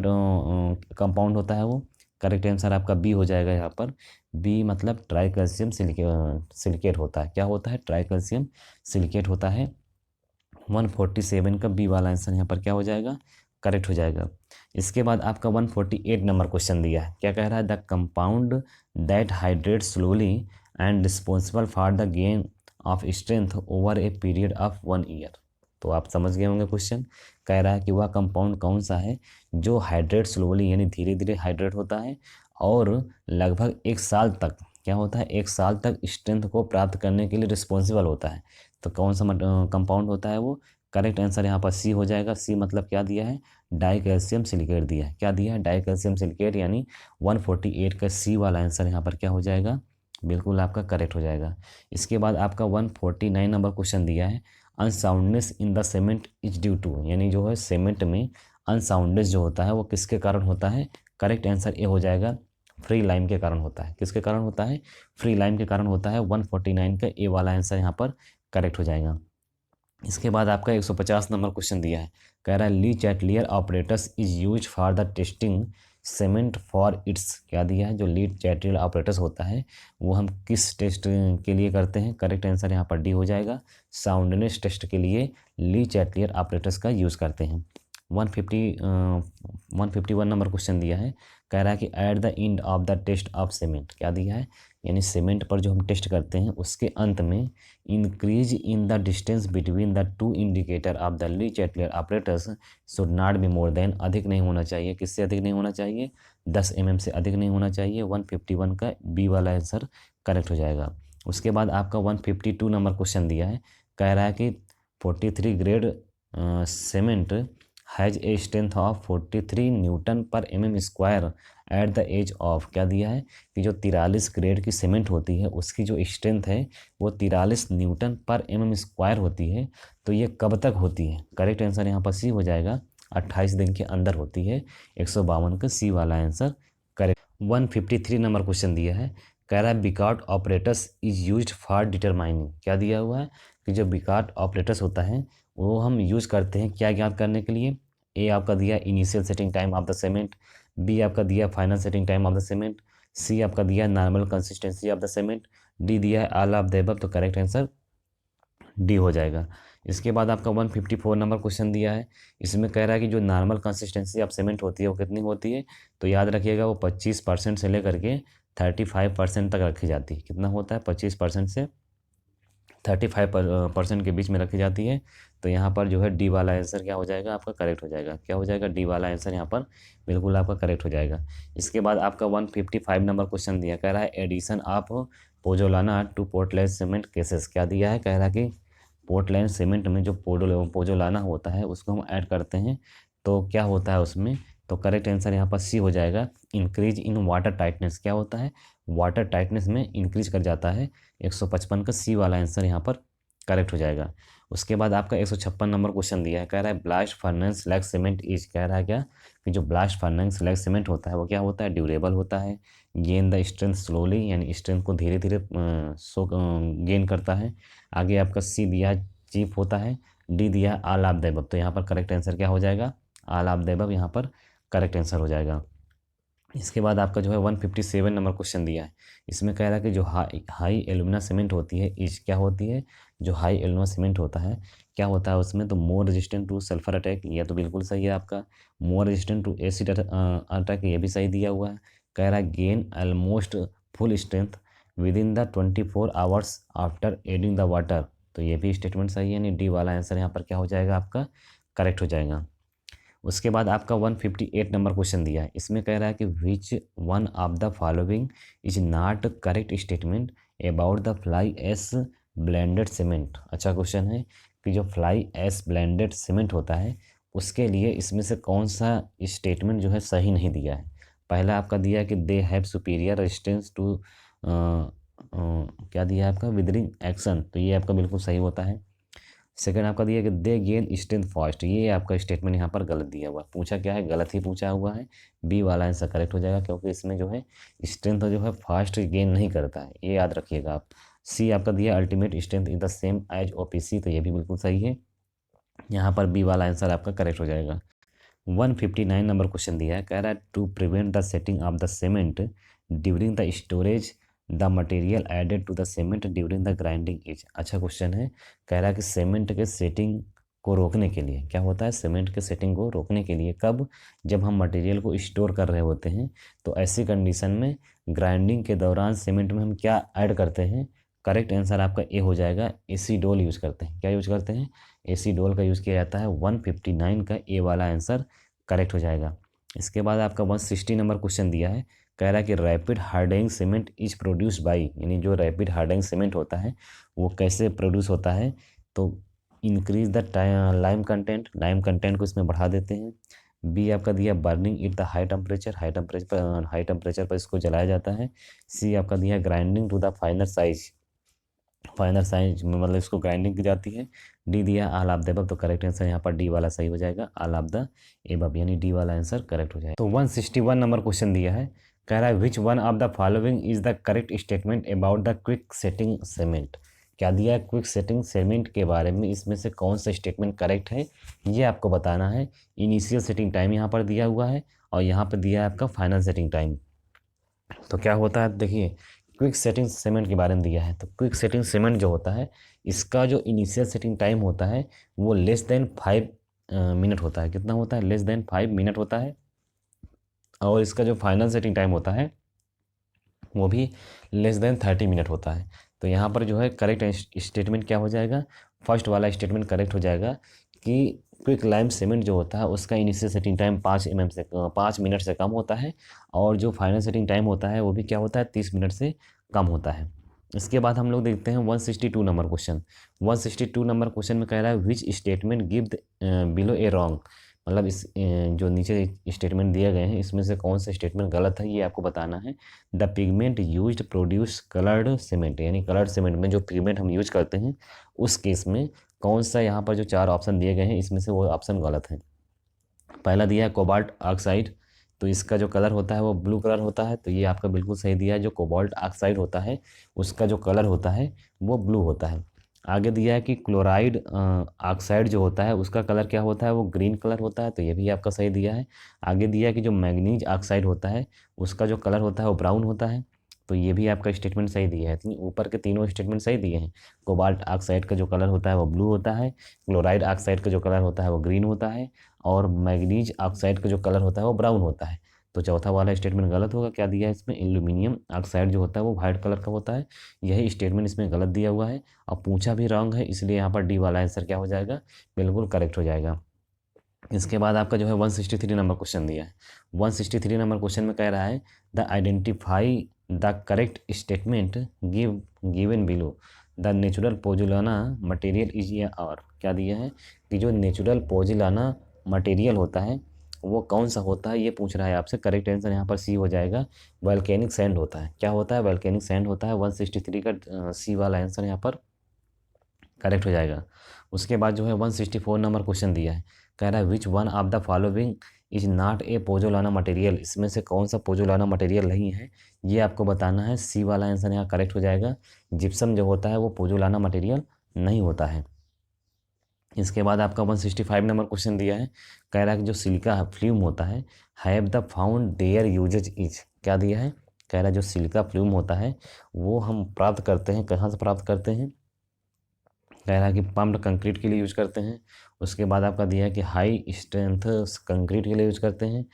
कंपाउंड होता है वो? करेक्ट आंसर आपका बी हो जाएगा। यहाँ पर बी मतलब ट्राई कैल्शियम सिलिकेट होता है। क्या होता है? ट्राई कैल्शियम सिलिकेट होता है। 147 का बी वाला आंसर यहाँ पर क्या हो जाएगा? करेक्ट हो जाएगा। इसके बाद आपका 148 नंबर क्वेश्चन दिया है, क्या कह रहा है? The compound that hydrate slowly and responsible for the gain of strength over a period of 1 year. तो आप समझ गए होंगे क्वेश्चन। कह रहा है कि वह कंपाउंड कौन सा है जो हाइड्रेट स्लोली यानी धीरे धीरे हाइड्रेट होता है और लगभग 1 साल तक क्या होता है? 1 साल तक स्ट्रेंथ को प्राप्त करने के लिए रिस्पॉन्सिबल होता है। तो कौन सा कंपाउंड होता है वो? करेक्ट आंसर यहाँ पर सी हो जाएगा। सी मतलब क्या दिया है? डाई कैल्शियम सिलिकेट दिया है। क्या दिया है? डाई कैल्शियम सिलिकेट, यानी 148 का सी वाला आंसर यहाँ पर क्या हो जाएगा? बिल्कुल आपका करेक्ट हो जाएगा। इसके बाद आपका 149 नंबर क्वेश्चन दिया है, unsoundness in the cement is due to, यानी जो है सीमेंट में अनसाउंडनेस जो होता है वो किसके कारण होता है? करेक्ट आंसर ए हो जाएगा, फ्री लाइम के कारण होता है। किसके कारण होता है? फ्री लाइम के कारण होता है। 149 का ए वाला आंसर यहाँ पर करेक्ट हो जाएगा। इसके बाद आपका 150 नंबर क्वेश्चन दिया है, कह रहा है ली Chatelier operators is use for the testing cement for its क्या दिया है, जो ली चैटलियर ऑपरेटर्स होता है वो हम किस टेस्ट के लिए करते हैं, करेक्ट आंसर यहाँ पर डी हो जाएगा। साउंडनेस टेस्ट के लिए ली चैटलियर ऑपरेटर्स का यूज़ करते हैं। 151 नंबर क्वेश्चन दिया है, कह रहा है कि at the end of the test of cement क्या दिया है, यानी सीमेंट पर जो हम टेस्ट करते हैं उसके अंत में increase in the distance between the two indicator of the Lee Chatelier operators should not be more than, अधिक नहीं होना चाहिए, किससे अधिक नहीं होना चाहिए, 10 mm से अधिक नहीं होना चाहिए। 151 का बी वाला आंसर करेक्ट हो जाएगा। उसके बाद आपका 152 नंबर क्वेश्चन दिया है, कह रहा है कि 43 grade cement has a strength of 43 Newton पर mm² at the age of क्या दिया है, कि जो 43 ग्रेड की सीमेंट होती है उसकी जो स्ट्रेंथ है वो 43 न्यूटन पर mm² होती है। तो ये कब तक होती है, करेक्ट आंसर यहाँ पर सी हो जाएगा, 28 दिन के अंदर होती है। 152 का सी वाला आंसर करेक्ट। 153 नंबर क्वेश्चन दिया है, कह रहा है Vicat apparatus is used for determining क्या दिया हुआ है, कि जो बिकॉट ऑपरेटर्स होता है वो हम यूज़ करते हैं क्या ज्ञात करने के लिए। ए आपका दिया initial setting time of the cement, B आपका दिया final setting time of the cement, C आपका दिया normal consistency of the cement, D दिया है ऑल ऑफ द अबव। तो करेक्ट आंसर डी हो जाएगा। इसके बाद आपका 154 नंबर क्वेश्चन दिया है, इसमें कह रहा है कि जो नॉर्मल कंसिस्टेंसी ऑफ सीमेंट होती है वो कितनी होती है, तो याद रखिएगा वो 25% से लेकर के 35% तक रखी जाती है। कितना होता है, 25% से 35% के बीच में रखी जाती है। तो यहाँ पर जो है डी वाला आंसर क्या हो जाएगा आपका करेक्ट हो जाएगा, क्या हो जाएगा, डी वाला आंसर यहाँ पर बिल्कुल आपका करेक्ट हो जाएगा। इसके बाद आपका 155 नंबर क्वेश्चन दिया, कह रहा है addition of pozzolana to Portland cement causes क्या दिया है, कह रहा है कि पोर्टलैंड सीमेंट में जो पोजोलाना होता है उसको हम ऐड करते हैं तो क्या होता है उसमें, तो करेक्ट आंसर यहाँ पर सी हो जाएगा, इंक्रीज इन वाटर टाइटनेस क्या होता है, वाटर टाइटनेस में इंक्रीज कर जाता है। 155 का सी वाला आंसर यहाँ पर करेक्ट हो जाएगा। उसके बाद आपका 156 नंबर क्वेश्चन दिया है, कह रहा है blast furnace slag cement is कह रहा है क्या, कि जो ब्लास्ट फर्नेस स्लैग सीमेंट होता है वो क्या होता है, ड्यूरेबल होता है, गेन द स्ट्रेंथ स्लोली यानी स्ट्रेंथ को धीरे धीरे गेन करता है। आगे आपका सी दिया है चीप होता है, डी दिया है ऑल ऑफ द अबव। तो यहाँ पर करेक्ट आंसर क्या हो जाएगा, ऑल ऑफ द अबव यहाँ पर करेक्ट आंसर हो जाएगा। इसके बाद आपका जो है 157 नंबर क्वेश्चन दिया है, इसमें कह रहा है कि जो हाई एल्यूमिना सीमेंट होती है इज क्या होती है, जो हाई एल्यूमिना सीमेंट होता है क्या होता है उसमें, तो मोर रेजिस्टेंट टू सल्फर अटैक, ये तो बिल्कुल सही है आपका। मोर रेजिस्टेंट टू एसिड अटैक, ये भी सही दिया हुआ है। कह रहा है gain almost full strength with in the 24 hours after adding the water, तो ये भी स्टेटमेंट सही है, नहीं डी वाला आंसर यहाँ पर क्या हो जाएगा आपका करेक्ट हो जाएगा। उसके बाद आपका 158 नंबर क्वेश्चन दिया है, इसमें कह रहा है कि विच one of the following is not correct statement about the fly ash blended cement. अच्छा क्वेश्चन है कि जो फ्लाई एस ब्लेंडेड सीमेंट होता है उसके लिए इसमें से कौन सा स्टेटमेंट जो है सही नहीं दिया है। पहला आपका दिया है कि they have superior resistance to क्या दिया है आपका विदरिंग एक्शन, तो ये आपका बिल्कुल सही होता है। सेकंड आपका दिया कि दे गेन स्ट्रेंथ फास्ट, ये आपका स्टेटमेंट यहाँ पर गलत दिया हुआ है, पूछा क्या है, गलत ही पूछा हुआ है। बी वाला आंसर करेक्ट हो जाएगा, क्योंकि इसमें जो है स्ट्रेंथ जो है फास्ट गेन नहीं करता है, ये याद रखिएगा आप। सी आपका दिया ultimate strength is the same as OPC, तो ये भी बिल्कुल सही है, यहाँ पर बी वाला आंसर आपका करेक्ट हो जाएगा। 159 नंबर क्वेश्चन दिया है, कह रहा है to prevent the setting of the cement during the storage the material added to the cement during the grinding is. अच्छा क्वेश्चन है, कह रहा है कि सीमेंट के सेटिंग को रोकने के लिए क्या होता है, सीमेंट के सेटिंग को रोकने के लिए कब, जब हम मटेरियल को स्टोर कर रहे होते हैं, तो ऐसी कंडीशन में ग्राइंडिंग के दौरान सीमेंट में हम क्या ऐड करते हैं, करेक्ट आंसर आपका ए हो जाएगा, एसीडोल यूज़ करते हैं। क्या यूज़ करते हैं, एसीडोल का यूज़ किया जाता है। 159 का ए वाला आंसर करेक्ट हो जाएगा। इसके बाद आपका 160 नंबर क्वेश्चन दिया है, कह रहा है कि rapid hardening cement is produce by, यानी जो रैपिड हार्डनिंग सीमेंट होता है वो कैसे प्रोड्यूस होता है, तो increase the lime content, lime content को इसमें बढ़ा देते हैं। बी आपका दिया burning it the high temperature, high temperature पर इसको जलाया जाता है। सी आपका दिया grinding to the final size, final size में मतलब इसको ग्राइंडिंग की जाती है। डी दिया ऑल ऑफ द अबव, तो करेक्ट आंसर यहाँ पर डी वाला सही हो जाएगा, ऑल ऑफ द अबव, यानी डी वाला आंसर करेक्ट हो जाएगा। तो 161 नंबर क्वेश्चन दिया है, कह रहा है which one of the following is the correct statement about the quick setting cement. क्या दिया है, क्विक सेटिंग सेगमेंट के बारे में इसमें से कौन सा स्टेटमेंट करेक्ट है ये आपको बताना है। इनिशियल सेटिंग टाइम यहाँ पर दिया हुआ है और यहाँ पर दिया है आपका फाइनल सेटिंग टाइम। तो क्या होता है देखिए, क्विक सेटिंग सेगमेंट के बारे में दिया है। तो क्विक सेटिंग सेगमेंट जो होता है इसका जो इनिशियल सेटिंग टाइम होता है वो लेस देन 5 मिनट होता है। कितना होता है, लेस देन 5 मिनट होता है। और इसका जो फाइनल सेटिंग टाइम होता है वो भी लेस देन 30 मिनट होता है। तो यहाँ पर जो है करेक्ट स्टेटमेंट क्या हो जाएगा, फर्स्ट वाला स्टेटमेंट करेक्ट हो जाएगा कि क्विक लाइम सेगमेंट जो होता है उसका इनिशियल सेटिंग टाइम 5 मिनट से कम होता है और जो फाइनल सेटिंग टाइम होता है वो भी क्या होता है, 30 मिनट से कम होता है। इसके बाद हम लोग देखते हैं 162 नंबर क्वेश्चन। 162 नंबर क्वेश्चन में कह रहा है which statement give below A wrong, मतलब इस जो नीचे स्टेटमेंट दिए गए हैं इसमें से कौन सा स्टेटमेंट गलत है ये आपको बताना है। The pigment used produce coloured cement, यानी कलर्ड सीमेंट में जो पिगमेंट हम यूज करते हैं उस केस में कौन सा, यहाँ पर जो 4 ऑप्शन दिए गए हैं इसमें से वो ऑप्शन गलत है। पहला दिया है कोबाल्ट ऑक्साइड, तो इसका जो कलर होता है वो ब्लू कलर होता है, तो ये आपका बिल्कुल सही दिया है। जो कोबाल्ट ऑक्साइड होता है उसका जो कलर होता है वो ब्लू होता है। आगे दिया है कि क्लोराइड ऑक्साइड जो होता है उसका कलर क्या होता है, वो ग्रीन कलर होता है, तो ये भी आपका सही दिया है। आगे दिया है कि जो मैग्नीज ऑक्साइड होता है उसका जो कलर होता है वो ब्राउन होता है, तो ये भी आपका स्टेटमेंट सही दिया है। ऊपर के तीनों स्टेटमेंट सही दिए हैं। कोबाल्ट ऑक्साइड का जो कलर होता है वो ब्लू होता है, क्लोराइड ऑक्साइड का जो कलर होता है वो ग्रीन होता है और मैग्नीज ऑक्साइड का जो कलर होता है वो ब्राउन होता है। तो चौथा वाला स्टेटमेंट गलत होगा। क्या दिया है इसमें, एल्यूमिनियम ऑक्साइड जो होता है वो वाइट कलर का होता है, यही स्टेटमेंट इसमें गलत दिया हुआ है और पूछा भी रॉन्ग है, इसलिए यहाँ पर डी वाला आंसर क्या हो जाएगा, बिल्कुल करेक्ट हो जाएगा। इसके बाद आपका जो है 163 नंबर क्वेश्चन दिया है। 163 नंबर क्वेश्चन में कह रहा है the identify the correct statement given below the natural pozzolana material is या, और क्या दिया है कि जो नेचुरल पोजुलाना मटेरियल होता है वो कौन सा होता है ये पूछ रहा है आपसे। करेक्ट आंसर यहाँ पर सी हो जाएगा, वल्केनिक सैंड होता है। क्या होता है, वल्केनिक सैंड होता है। 163 का सी वाला आंसर यहाँ पर करेक्ट हो जाएगा। उसके बाद जो है 164 नंबर क्वेश्चन दिया है, कह रहा है which one of the following is not a pozzolana material, इसमें से कौन सा पोजोलाना मटेरियल नहीं है ये आपको बताना है। सी वाला आंसर यहाँ करेक्ट हो जाएगा। जिप्सम जो होता है वो पोजोलाना मटेरियल नहीं होता है। इसके बाद आपका 165 नंबर क्वेश्चन दिया है, कह रहा है कि जो सिलिका फ्ल्यूम होता है have the found their uses is, क्या दिया है, कह रहा है जो सिलिका फ्ल्यूम होता है वो हम प्राप्त करते हैं, कहाँ से प्राप्त करते हैं, कह रहा है कि पम्प्ड कंक्रीट के लिए यूज करते हैं। उसके बाद आपका दिया है कि हाई स्ट्रेंथ कंक्रीट के लिए यूज करते हैं।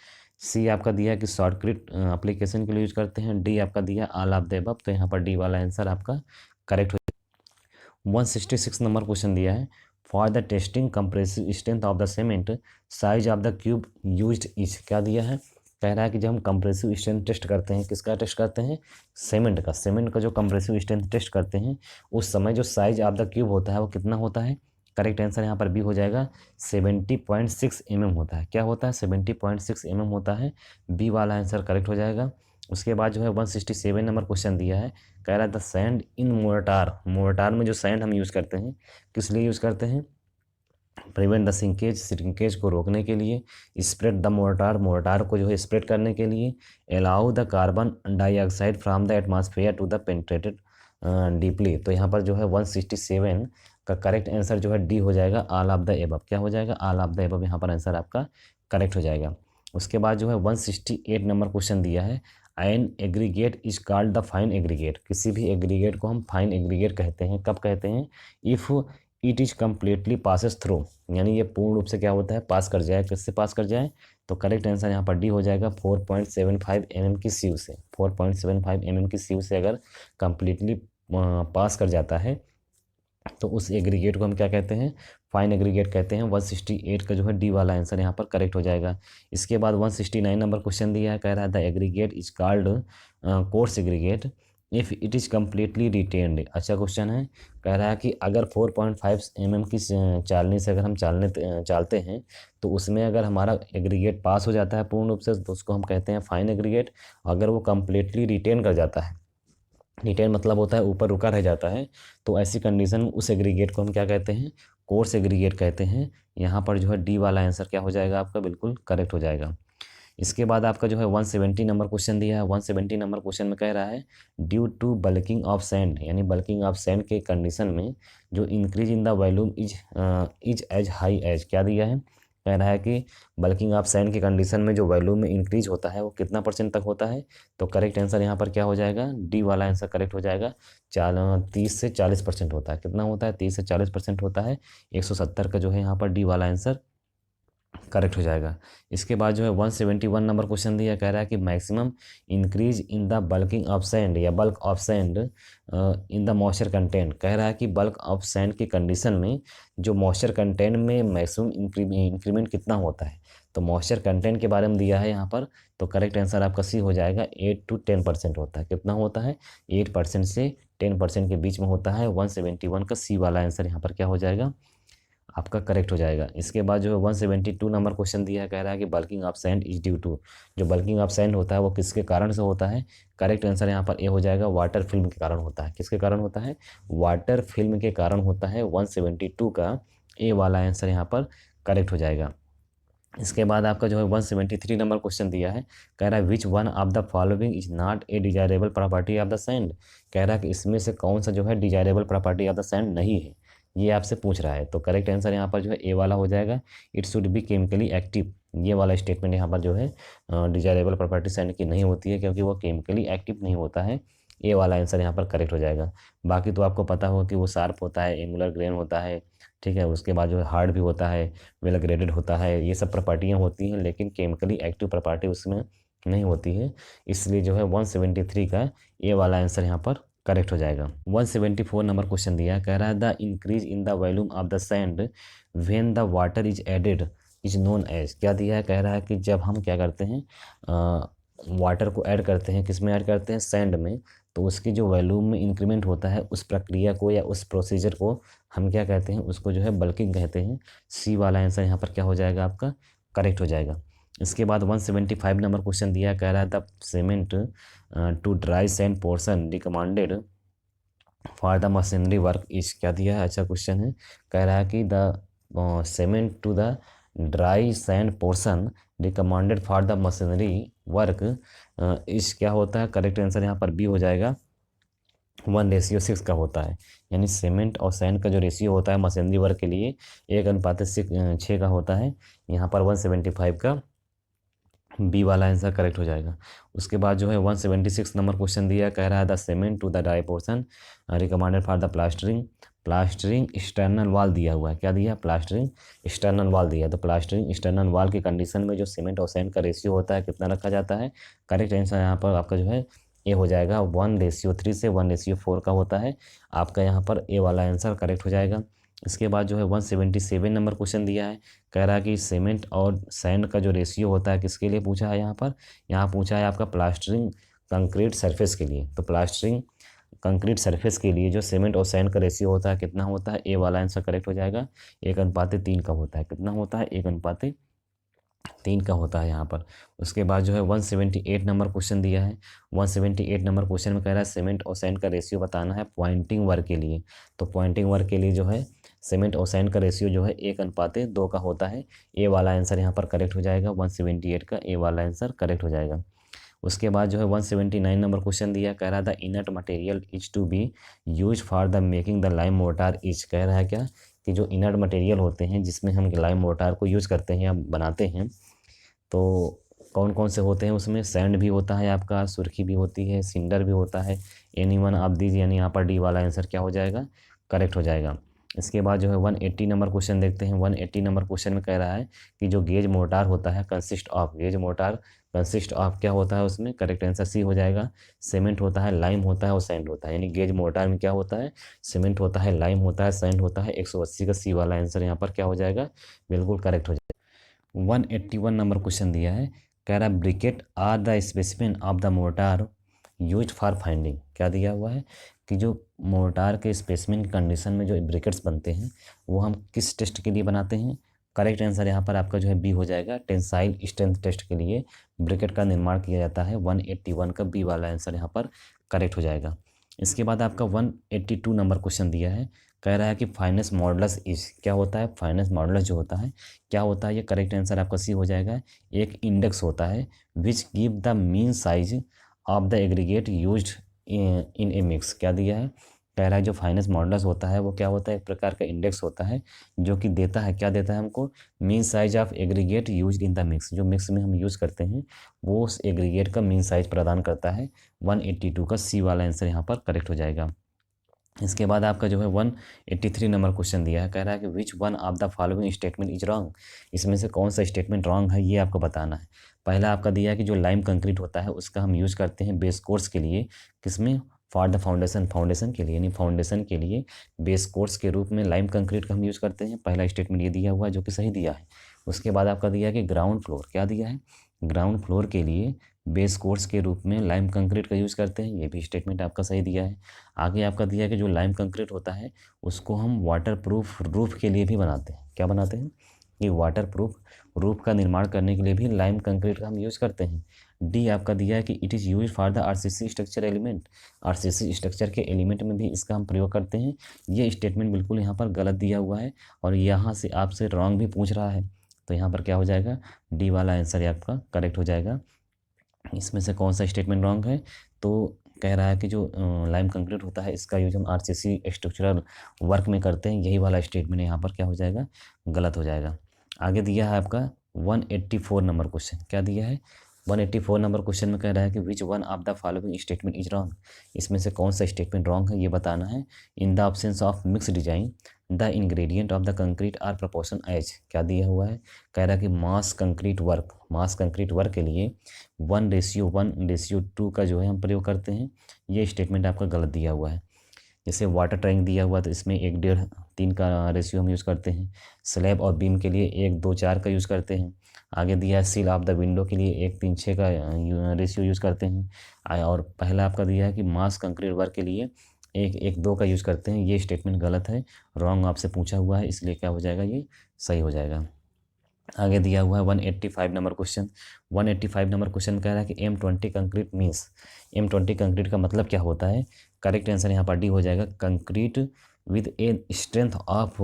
सी आपका दिया है कि शॉर्टकट एप्लीकेशन के लिए यूज करते हैं। डी आपका दिया ऑल ऑफ द अबव, तो यहाँ पर डी वाला आंसर आपका करेक्ट हो जाएगा। 166 नंबर क्वेश्चन दिया है for the testing compressive strength of the cement size of the cube used is, क्या दिया है, कह रहा है कि जब हम कंप्रेसिव स्ट्रेंथ टेस्ट करते हैं, किसका टेस्ट करते हैं, सीमेंट का जो कंप्रेसिव स्ट्रेंथ टेस्ट करते हैं उस समय जो साइज ऑफ द क्यूब होता है वो कितना होता है। करेक्ट आंसर यहाँ पर बी हो जाएगा, 70.6 mm होता है। क्या होता है, 70.6 mm होता है। बी वाला आंसर करेक्ट हो जाएगा। उसके बाद जो है 167 नंबर क्वेश्चन दिया है, कह रहा है the sand in mortar, mortar में जो सैंड हम यूज़ करते हैं किस लिए यूज़ करते हैं, प्रिवेंट द सिंकेज को रोकने के लिए, स्प्रेड द मोर्टार, मोर्टार को जो है स्प्रेड करने के लिए, allow the carbon dioxide from the atmosphere to the penetrated deeply. तो यहाँ पर जो है 167 का करेक्ट आंसर जो है डी हो जाएगा, ऑल ऑफ द एबव। क्या हो जाएगा, ऑल ऑफ द एबव यहाँ पर आंसर आपका करेक्ट हो जाएगा। उसके बाद जो है 168 नंबर क्वेश्चन दिया है, an aggregate is called the fine aggregate, किसी भी एग्रीगेट को हम फाइन एग्रीगेट कहते हैं। कब कहते हैं, if it is completely passes through, यानी ये पूर्ण रूप से क्या होता है, पास कर जाए, किससे पास कर जाए, तो करेक्ट आंसर यहाँ पर डी हो जाएगा 4.75 mm की सीव से। 4.75 mm की सीव से अगर कम्प्लीटली पास कर जाता है तो उस एग्रीगेट को हम क्या कहते हैं, फाइन एग्रीगेट कहते हैं। 168 का जो है डी वाला आंसर यहाँ पर करेक्ट हो जाएगा। इसके बाद 169 नंबर क्वेश्चन दिया है, कह रहा है the aggregate is called coarse aggregate if it is completely retained. अच्छा क्वेश्चन है, कह रहा है कि अगर 4.5 mm की चालनी से अगर हम चालते हैं तो उसमें अगर हमारा एग्रीगेट पास हो जाता है पूर्ण रूप से तो उसको हम कहते हैं फाइन एग्रीगेट। अगर वो कम्प्लीटली रिटेन कर जाता है, रिटेन मतलब होता है ऊपर रुका रह जाता है, तो ऐसी कंडीशन में उस एग्रीगेट को हम क्या कहते हैं, कोर्स एग्रीगेट कहते हैं। यहाँ पर जो है डी वाला आंसर क्या हो जाएगा आपका, बिल्कुल करेक्ट हो जाएगा। इसके बाद आपका जो है 170 नंबर क्वेश्चन दिया है। 170 नंबर क्वेश्चन में कह रहा है due to bulking of sand, यानी बल्किंग ऑफ सैंड के कंडीशन में जो increase in the volume is as high as, क्या दिया है, कह रहा है कि बल्किंग ऑफ सैंड के कंडीशन में जो वॉल्यूम में इंक्रीज होता है वो कितना परसेंट तक होता है। तो करेक्ट आंसर यहाँ पर क्या हो जाएगा, डी वाला आंसर करेक्ट हो जाएगा। 30 से 40% होता है। कितना होता है, 30 से 40% होता है। 170 का जो है यहाँ पर डी वाला आंसर करेक्ट हो जाएगा। इसके बाद जो है 171 नंबर क्वेश्चन दिया, कह रहा है कि maximum increase in the bulking of sand या bulk of sand in the moisture content, कह रहा है कि बल्क ऑफ सैंड की कंडीशन में जो मॉइस्चर कंटेंट में मैक्सिमम इंक्रीमेंट कितना होता है। तो मॉइस्चर कंटेंट के बारे में दिया है यहाँ पर, तो करेक्ट आंसर आपका सी हो जाएगा। 8 to 10% होता है। कितना होता है, 8% से 10% के बीच में होता है। 171 का सी वाला आंसर यहाँ पर क्या हो जाएगा, आपका करेक्ट हो जाएगा। इसके बाद जो है 172 नंबर क्वेश्चन दिया है, कह रहा है कि bulking of sand is due to, जो बल्किंग ऑफ सैंड होता है वो किसके कारण से होता है। करेक्ट आंसर यहाँ पर ए हो जाएगा, वाटर फिल्म के कारण होता है। किसके कारण होता है, वाटर फिल्म के कारण होता है। 172 का ए वाला आंसर यहाँ पर करेक्ट हो जाएगा। इसके बाद आपका जो है 173 नंबर क्वेश्चन दिया है, कह रहा है which one of the following is not A desirable property of the sand, कह रहा है कि इसमें से कौन सा जो है desirable property of the sand नहीं है, ये आपसे पूछ रहा है। तो करेक्ट आंसर यहाँ पर जो है ए वाला हो जाएगा, it should be chemically active. ये वाला स्टेटमेंट यहाँ पर जो है डिजायरेबल प्रॉपर्टी सैंड की नहीं होती है, क्योंकि वो केमिकली एक्टिव नहीं होता है। ए वाला आंसर यहाँ पर करेक्ट हो जाएगा। बाकी तो आपको पता होगा कि वो शार्प होता है, एंगुलर ग्रेन होता है, ठीक है। उसके बाद जो है हार्ड भी होता है, वेल ग्रेडेड होता है, ये सब प्रॉपर्टियाँ होती हैं, लेकिन केमिकली एक्टिव प्रॉपर्टी उसमें नहीं होती है। इसलिए जो है 173 का ए वाला आंसर यहाँ पर करेक्ट हो जाएगा। 174 नंबर क्वेश्चन दिया है, कह रहा है the increase in the volume of the sand when the water is added is known as, क्या दिया है, कह रहा है कि जब हम क्या करते हैं, वाटर को ऐड करते हैं, किस में ऐड करते हैं, सैंड में, तो उसकी जो वॉल्यूम में इंक्रीमेंट होता है उस प्रक्रिया को या उस प्रोसीजर को हम क्या कहते हैं, उसको जो है बल्किंग कहते हैं। सी वाला आंसर यहाँ पर क्या हो जाएगा, आपका करेक्ट हो जाएगा। इसके बाद 175 नंबर क्वेश्चन दिया, कह रहा है the cement to dry sand portion recommended for the machinery work is, क्या दिया है, अच्छा क्वेश्चन है। कह रहा है कि the cement to the dry sand portion recommended for the machinery work is क्या होता है, करेक्ट आंसर यहाँ पर बी हो जाएगा, 1:6 का होता है। यानी सीमेंट और सैंड का जो रेशियो होता है मशीनरी वर्क के लिए 1:6 का होता है। यहाँ पर 175 का बी वाला आंसर करेक्ट हो जाएगा। उसके बाद जो है 176 नंबर क्वेश्चन दिया, कह रहा है the cement to the dry portion recommended for the plastering, plastering external wall दिया हुआ है, क्या दिया, प्लास्टरिंग एक्सटर्नल वॉल दिया है। तो प्लास्टरिंग एक्सटर्नल वॉल की कंडीशन में जो सीमेंट और सैंड का रेशियो होता है कितना रखा जाता है। करेक्ट आंसर यहाँ पर आपका जो है ए हो जाएगा, 1:3 से 1:4 का होता है। आपका यहाँ पर ए वाला आंसर करेक्ट हो जाएगा। इसके बाद जो है 177 नंबर क्वेश्चन दिया है, कह रहा है कि सीमेंट और सैंड का जो रेशियो होता है किसके लिए पूछा है, यहाँ पूछा है आपका प्लास्टरिंग कंक्रीट सरफेस के लिए। तो प्लास्टरिंग कंक्रीट सरफेस के लिए जो सीमेंट और सैंड का रेशियो होता है कितना होता है, ए वाला आंसर करेक्ट हो जाएगा, 1:3 का होता है। कितना होता है, 1:3 का होता है यहाँ पर। उसके बाद जो है 178 नंबर क्वेश्चन दिया है। 178 नंबर क्वेश्चन में कह रहा है सीमेंट और सैंड का रेशियो बताना है पॉइंटिंग वर्क के लिए। तो पॉइंटिंग वर्क के लिए जो है सीमेंट और सैंड का रेशियो जो है 1:2 का होता है। ए वाला आंसर यहाँ पर करेक्ट हो जाएगा, 178 का ए वाला आंसर करेक्ट हो जाएगा। उसके बाद जो है 179 नंबर क्वेश्चन दिया, कह रहा था inert material is to be use for the making the lime mortar is, कह रहा है क्या कि जो इनर्ट मटेरियल होते हैं जिसमें हम लाइम मोर्टार को यूज करते हैं या बनाते हैं, तो कौन कौन से होते हैं उसमें, सैंड भी होता है आपका, सुर्खी भी होती है, सिंडर भी होता है, एनी वन ऑफ दीज, यानी यहाँ पर डी वाला आंसर क्या हो जाएगा, करेक्ट हो जाएगा। इसके बाद जो है 180 नंबर क्वेश्चन देखते हैं। 180 नंबर क्वेश्चन में कह रहा है कि जो गेज मोर्टार होता है consist of, gauge mortar consist of क्या होता है उसमें, करेक्ट आंसर सी हो जाएगा, सीमेंट होता है, लाइम होता है और सैंड होता है। यानी गेज मोर्टार में क्या होता है, सीमेंट होता है, लाइम होता है, सैंड होता है। 180 का सी वाला आंसर यहाँ पर क्या हो जाएगा, बिल्कुल करेक्ट हो जाएगा। 181 नंबर क्वेश्चन दिया है, कह रहा है briquette are the specimen of the mortar use for finding, क्या दिया हुआ है कि जो मोर्टार के स्पेसिमेन कंडीशन में जो ब्रिकेट्स बनते हैं वो हम किस टेस्ट के लिए बनाते हैं। करेक्ट आंसर यहाँ पर आपका जो है बी हो जाएगा, टेंसाइल स्ट्रेंथ टेस्ट के लिए ब्रिकेट का निर्माण किया जाता है। 181 का बी वाला आंसर यहाँ पर करेक्ट हो जाएगा। इसके बाद आपका 182 नंबर क्वेश्चन दिया है, कह रहा है कि फाइनेंस मॉडुलस इज, क्या होता है फाइनेंस मॉडुलस जो होता है क्या होता है, ये करेक्ट आंसर आपका सी हो जाएगा। एक इंडेक्स होता है which give the mean size of the aggregate used in A mix, क्या दिया है, कह रहा है जो फाइनेंस मॉडुलस होता है वो क्या होता है, एक प्रकार का इंडेक्स होता है जो कि देता है, क्या देता है हमको, mean size of aggregate used in the mix, जो मिक्स में हम यूज़ करते हैं वो उस एग्रीगेट का मीन साइज प्रदान करता है। 182 का सी वाला आंसर यहाँ पर करेक्ट हो जाएगा। इसके बाद आपका जो है 183 नंबर क्वेश्चन दिया है, कह रहा है कि विच one of the following statement is wrong, इसमें से कौन सा स्टेटमेंट रॉन्ग है ये आपको बताना है। पहला आपका दिया है कि जो लाइम कंक्रीट होता है उसका हम यूज़ करते हैं बेस कोर्स के लिए, किसमें, फॉर द फाउंडेशन, फाउंडेशन के लिए, यानी फाउंडेशन के लिए बेस कोर्स के रूप में लाइम कंक्रीट का हम यूज़ करते हैं। पहला स्टेटमेंट ये दिया हुआ है जो कि सही दिया है। उसके बाद आपका दिया है कि ग्राउंड फ्लोर, क्या दिया है, ग्राउंड फ्लोर के लिए बेस कोर्स के रूप में लाइम कंक्रीट का यूज़ करते हैं, ये भी स्टेटमेंट आपका सही दिया है। आगे आपका दिया है कि जो लाइम कंक्रीट होता है उसको हम वाटर प्रूफ रूफ के लिए भी बनाते हैं, क्या बनाते हैं, ये वाटर प्रूफ रूफ का निर्माण करने के लिए भी लाइम कंक्रीट का हम यूज़ करते हैं। डी आपका दिया है कि it is use for the RCC structure element, RCC structure के एलिमेंट में भी इसका हम प्रयोग करते हैं। ये स्टेटमेंट बिल्कुल यहाँ पर गलत दिया हुआ है और यहाँ से आपसे रॉन्ग भी पूछ रहा है, तो यहाँ पर क्या हो जाएगा, डी वाला आंसर आपका करेक्ट हो जाएगा। इसमें से कौन सा स्टेटमेंट रॉन्ग है, तो कह रहा है कि जो लाइम कंक्रीट होता है इसका यूज हम आरसीसी स्ट्रक्चरल वर्क में करते हैं, यही वाला स्टेटमेंट यहाँ पर क्या हो जाएगा, गलत हो जाएगा। आगे दिया है आपका 184 नंबर क्वेश्चन, क्या दिया है, 184 नंबर क्वेश्चन में कह रहा है कि विच one of the following statement is wrong, इसमें से कौन सा स्टेटमेंट रॉन्ग है ये बताना है। In the absence of mix design the ingredient of the concrete are proportion as, क्या दिया हुआ है, कह रहा है कि मास कंक्रीट वर्क के लिए 1:1:2 का जो है हम प्रयोग करते हैं, ये स्टेटमेंट आपका गलत दिया हुआ है। जैसे वाटर टैंक दिया हुआ तो इसमें 1:1:3 का रेशियो हम यूज़ करते हैं। स्लैब और बीम के लिए 1:2:4 का यूज़ करते हैं। आगे दिया है सील ऑफ द विंडो के लिए 1:3:6 का रेशियो यूज़ करते हैं। और पहला आपका दिया है कि मास कंक्रीट वर्क के लिए 1:1:2 का यूज़ करते हैं, ये स्टेटमेंट गलत है, रॉन्ग आपसे पूछा हुआ है, इसलिए क्या हो जाएगा, ये सही हो जाएगा। आगे दिया हुआ है 185 नंबर क्वेश्चन, 185 नंबर क्वेश्चन कह रहा है कि M20 concrete means, M20 concrete का मतलब क्या होता है, करेक्ट आंसर यहाँ पर डी हो जाएगा, concrete with a strength of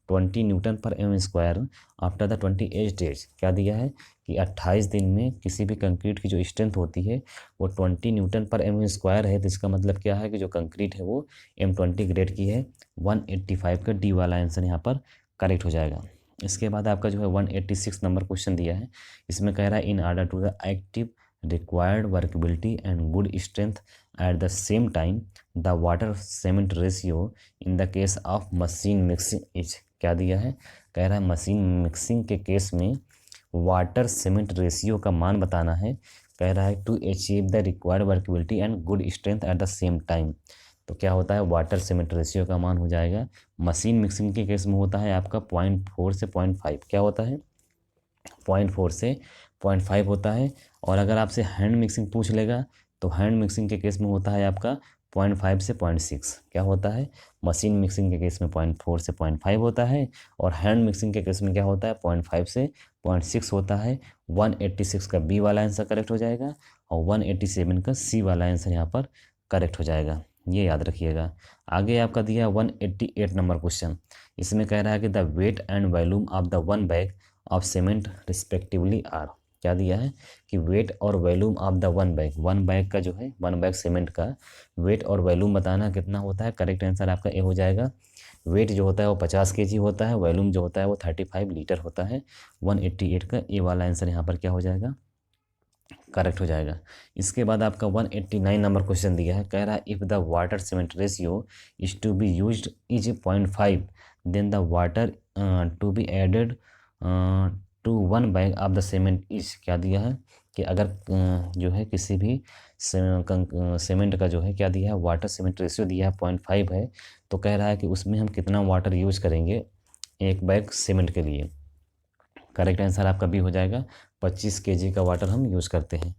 20 newton per M square after the 28 days, क्या दिया है कि 28 दिन में किसी भी कंक्रीट की जो स्ट्रेंथ होती है वो 20 न्यूटन पर एम स्क्वायर है, तो इसका मतलब क्या है कि जो कंक्रीट है वो M20 ग्रेड की है। 185 का डी वाला आंसर यहाँ पर करेक्ट हो जाएगा। इसके बाद आपका जो है 186 नंबर क्वेश्चन दिया है, इसमें कह रहा है in order to the active required workability and good strength at the same time the water cement ratio in the case of machine mixing is, क्या दिया है, कह रहा है मशीन मिक्सिंग के केस में वाटर सीमेंट रेशियो का मान बताना है, कह रहा है to achieve the required workability and good strength at the same time, तो क्या होता है, वाटर सीमेंट रेशियो का मान हो जाएगा, मशीन मिक्सिंग के केस में होता है आपका 0.4 से 0.5, क्या होता है 0.4 से 0.5 होता है। और अगर आपसे हैंड मिक्सिंग पूछ लेगा तो हैंड मिक्सिंग के केस में होता है आपका 0.5 से 0.6, क्या होता है, मशीन मिक्सिंग के केस में 0.4 से 0.5 होता है और हैंड मिक्सिंग के केस में क्या होता है 0.5 से 0.6 होता है। 186 का बी वाला आंसर करेक्ट हो जाएगा और 187 का सी वाला आंसर यहाँ पर करेक्ट हो जाएगा, ये याद रखिएगा। आगे आपका दिया 188 नंबर क्वेश्चन, इसमें कह रहा है कि the weight and volume of the one bag of cement respectively are, क्या दिया है कि वेट और volume of the one bag का जो है, वन बैग सीमेंट का वेट और वॉल्यूम बताना कितना होता है, करेक्ट आंसर आपका ए हो जाएगा। वेट जो होता है वो 50 kg होता है, वॉल्यूम जो होता है वो 35 लीटर होता है। 188 का ए वाला आंसर यहाँ पर क्या हो जाएगा, करेक्ट हो जाएगा। इसके बाद आपका 189 नंबर क्वेश्चन दिया है, कह रहा है if the water cement ratio is to be used is 0.5 then the water to be added to one bag of the cement is, क्या दिया है कि अगर जो है किसी भी सीमेंट का जो है क्या दिया है, वाटर सीमेंट रेशियो दिया है 0.5 है, तो कह रहा है कि उसमें हम कितना वाटर यूज़ करेंगे एक बैग सीमेंट के लिए, करेक्ट आंसर आपका बी हो जाएगा, 25 kg का वाटर हम यूज़ करते हैं।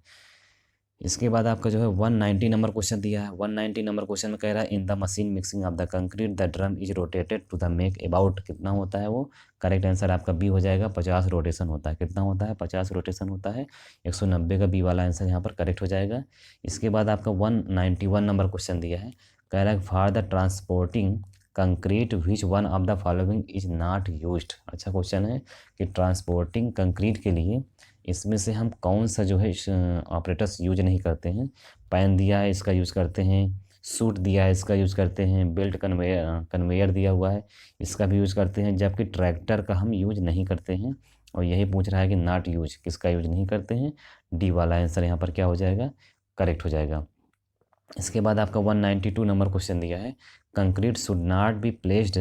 इसके बाद आपका जो है 190 नंबर क्वेश्चन दिया है, 190 नंबर क्वेश्चन में कह रहा है in the machine mixing of the concrete the drum is rotated to the make about, कितना होता है वो, करेक्ट आंसर आपका बी हो जाएगा, 50 रोटेशन होता है, कितना होता है 50 रोटेशन होता है, 190 का बी वाला आंसर यहाँ पर करेक्ट हो जाएगा। इसके बाद आपका 191 नंबर क्वेश्चन दिया है, कह रहा है for the transporting concrete which one of the following is not used. अच्छा क्वेश्चन है कि ट्रांसपोर्टिंग कंक्रीट के लिए इसमें से हम कौन सा जो है ऑपरेटर्स यूज नहीं करते हैं। पैन दिया है इसका यूज़ करते हैं, सूट दिया है इसका यूज़ करते हैं, बेल्ट कन्वेयर दिया हुआ है इसका भी यूज़ करते हैं, जबकि ट्रैक्टर का हम यूज नहीं करते हैं। और यही पूछ रहा है कि नॉट यूज किसका यूज नहीं करते हैं। डी वाला आंसर यहाँ पर क्या हो जाएगा, करेक्ट हो जाएगा। इसके बाद आपका 192 नंबर क्वेश्चन दिया है, concrete should not be placed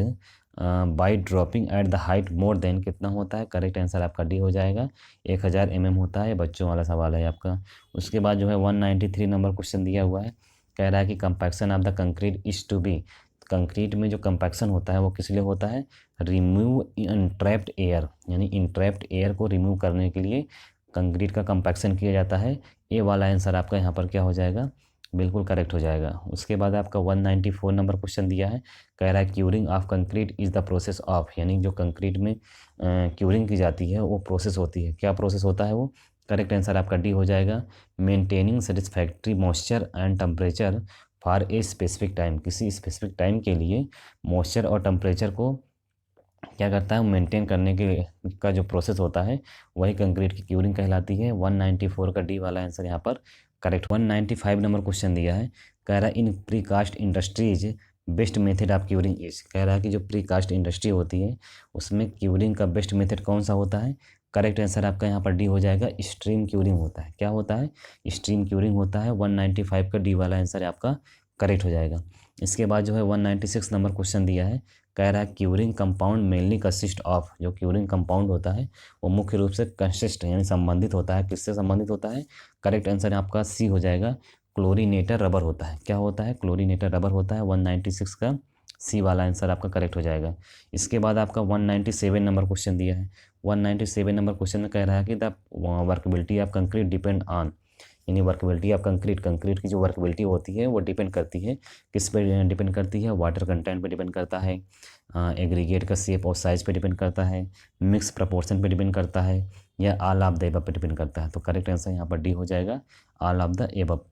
bye dropping at the height more than, कितना होता है, करेक्ट आंसर आपका डी हो जाएगा, 1000 mm होता है। बच्चों वाला सवाल है आपका। उसके बाद जो है 193 नंबर क्वेश्चन दिया हुआ है, कह रहा है कि compaction of the concrete is to be, concrete में जो कंपैक्शन होता है वो किस लिए होता है, रिमूव इनट्रैप्ड एयर, यानी इनट्रैप्ड एयर को रिमूव करने के लिए कंक्रीट का कंपैक्शन किया जाता है। ए वाला आंसर आपका यहाँ पर क्या हो जाएगा, बिल्कुल करेक्ट हो जाएगा। उसके बाद आपका 194 नंबर क्वेश्चन दिया है, कह रहा है curing of concrete is the process of, यानी जो कंक्रीट में क्यूरिंग की जाती है वो प्रोसेस होती है, क्या प्रोसेस होता है वो, करेक्ट आंसर आपका डी हो जाएगा। Maintaining satisfactory moisture and temperature for a specific time, किसी स्पेसिफिक टाइम के लिए मॉइस्चर और टेम्परेचर को क्या करता है, मेंटेन करने के का जो प्रोसेस होता है वही कंक्रीट की क्यूरिंग कहलाती है। 194 का डी वाला आंसर यहाँ पर करेक्ट। 195 नंबर क्वेश्चन दिया है, कह रहा है in precast industries best method of curing is, कह रहा है कि जो प्रीकास्ट इंडस्ट्री होती है उसमें क्यूरिंग का बेस्ट मेथड कौन सा होता है, करेक्ट आंसर आपका यहाँ पर डी हो जाएगा, स्ट्रीम क्यूरिंग होता है। क्या होता है, स्ट्रीम क्यूरिंग होता है। 195 का डी वाला आंसर आपका करेक्ट हो जाएगा। इसके बाद जो है 196 नंबर क्वेश्चन दिया है, कह रहा है curing compound mainly consist of, जो क्यूरिंग कंपाउंड होता है वो मुख्य रूप से कंसिस्ट यानी संबंधित होता है, किससे संबंधित होता है, करेक्ट आंसर आपका सी हो जाएगा, क्लोरीनेटर रबर होता है। क्या होता है, क्लोरीनेटर रबर होता है। 196 का सी वाला आंसर आपका करेक्ट हो जाएगा। इसके बाद आपका 197 नंबर क्वेश्चन दिया है, 197 नंबर क्वेश्चन में कह रहा है कि the workability of concrete depend on, यानी वर्कबिलिटी ऑफ कंक्रीट, कंक्रीट की जो वर्कबिलिटी होती है वो डिपेंड करती है, किस पे डिपेंड करती है, वाटर कंटेंट पे डिपेंड करता है, एग्रीगेट का शेप और साइज़ पे डिपेंड करता है, मिक्स प्रपोर्शन पे डिपेंड करता है, या ऑल ऑफ द एबव पे डिपेंड करता है। तो करेक्ट आंसर यहाँ पर डी हो जाएगा, ऑल ऑफ द एबव।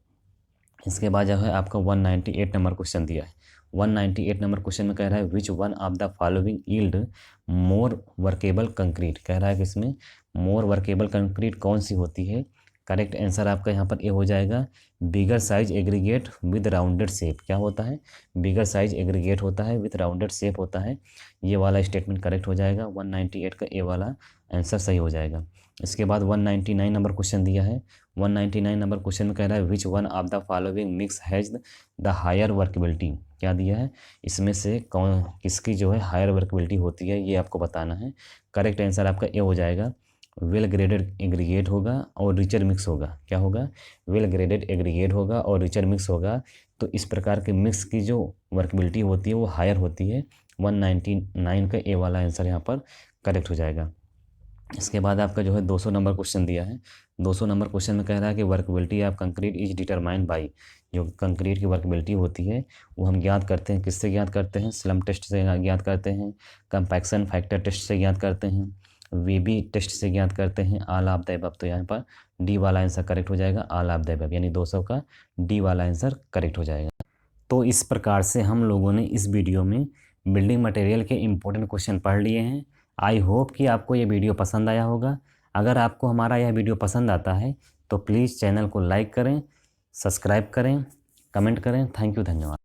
इसके बाद जो है आपका 198 नंबर क्वेश्चन दिया है, 198 नंबर क्वेश्चन में कह रहा है which one of the following yield more workable concrete, कह रहा है कि इसमें मोर वर्केबल कंक्रीट कौन सी होती है, करेक्ट आंसर आपका यहाँ पर ए हो जाएगा, bigger size aggregate with rounded shape. क्या होता है, बिगर साइज एग्रीगेट होता है विद राउंडेड शेप होता है, ये वाला स्टेटमेंट करेक्ट हो जाएगा। 198 का ए वाला आंसर सही हो जाएगा। इसके बाद 199 नंबर क्वेश्चन दिया है, 199 नंबर क्वेश्चन में कह रहा है which one of the following mix has the higher workability, क्या दिया है, इसमें से कौन किसकी जो है हायर वर्कबिलिटी होती है ये आपको बताना है। करेक्ट आंसर आपका ए हो जाएगा, वेल ग्रेडेड एग्रीगेट होगा और रिचर मिक्स होगा। क्या होगा, वेल ग्रेडेड एग्रीगेट होगा और रिचर मिक्स होगा। तो इस प्रकार के मिक्स की जो वर्कबिलिटी होती है वो हायर होती है। 199 का ए वाला आंसर यहाँ पर करेक्ट हो जाएगा। इसके बाद आपका जो है 200 नंबर क्वेश्चन दिया है, 200 नंबर क्वेश्चन में कह रहा है कि workability of concrete is determined by, जो कंक्रीट की वर्कबिलिटी होती है वो हम ज्ञात करते हैं, किससे ज्ञात करते हैं, स्लम टेस्ट से ज्ञात करते हैं, कंपैक्शन फैक्टर टेस्ट से ज्ञात करते हैं, वीबी टेस्ट से ज्ञात करते हैं, ऑल ऑफ द अबव। तो यहाँ पर डी वाला आंसर करेक्ट हो जाएगा, ऑल ऑफ द अबव, यानी 200 का डी वाला आंसर करेक्ट हो जाएगा। तो इस प्रकार से हम लोगों ने इस वीडियो में बिल्डिंग मटेरियल के इम्पोर्टेंट क्वेश्चन पढ़ लिए हैं। आई होप कि आपको ये वीडियो पसंद आया होगा। अगर आपको हमारा यह वीडियो पसंद आता है तो प्लीज़ चैनल को लाइक करें, सब्सक्राइब करें, कमेंट करें। थैंक यू, धन्यवाद।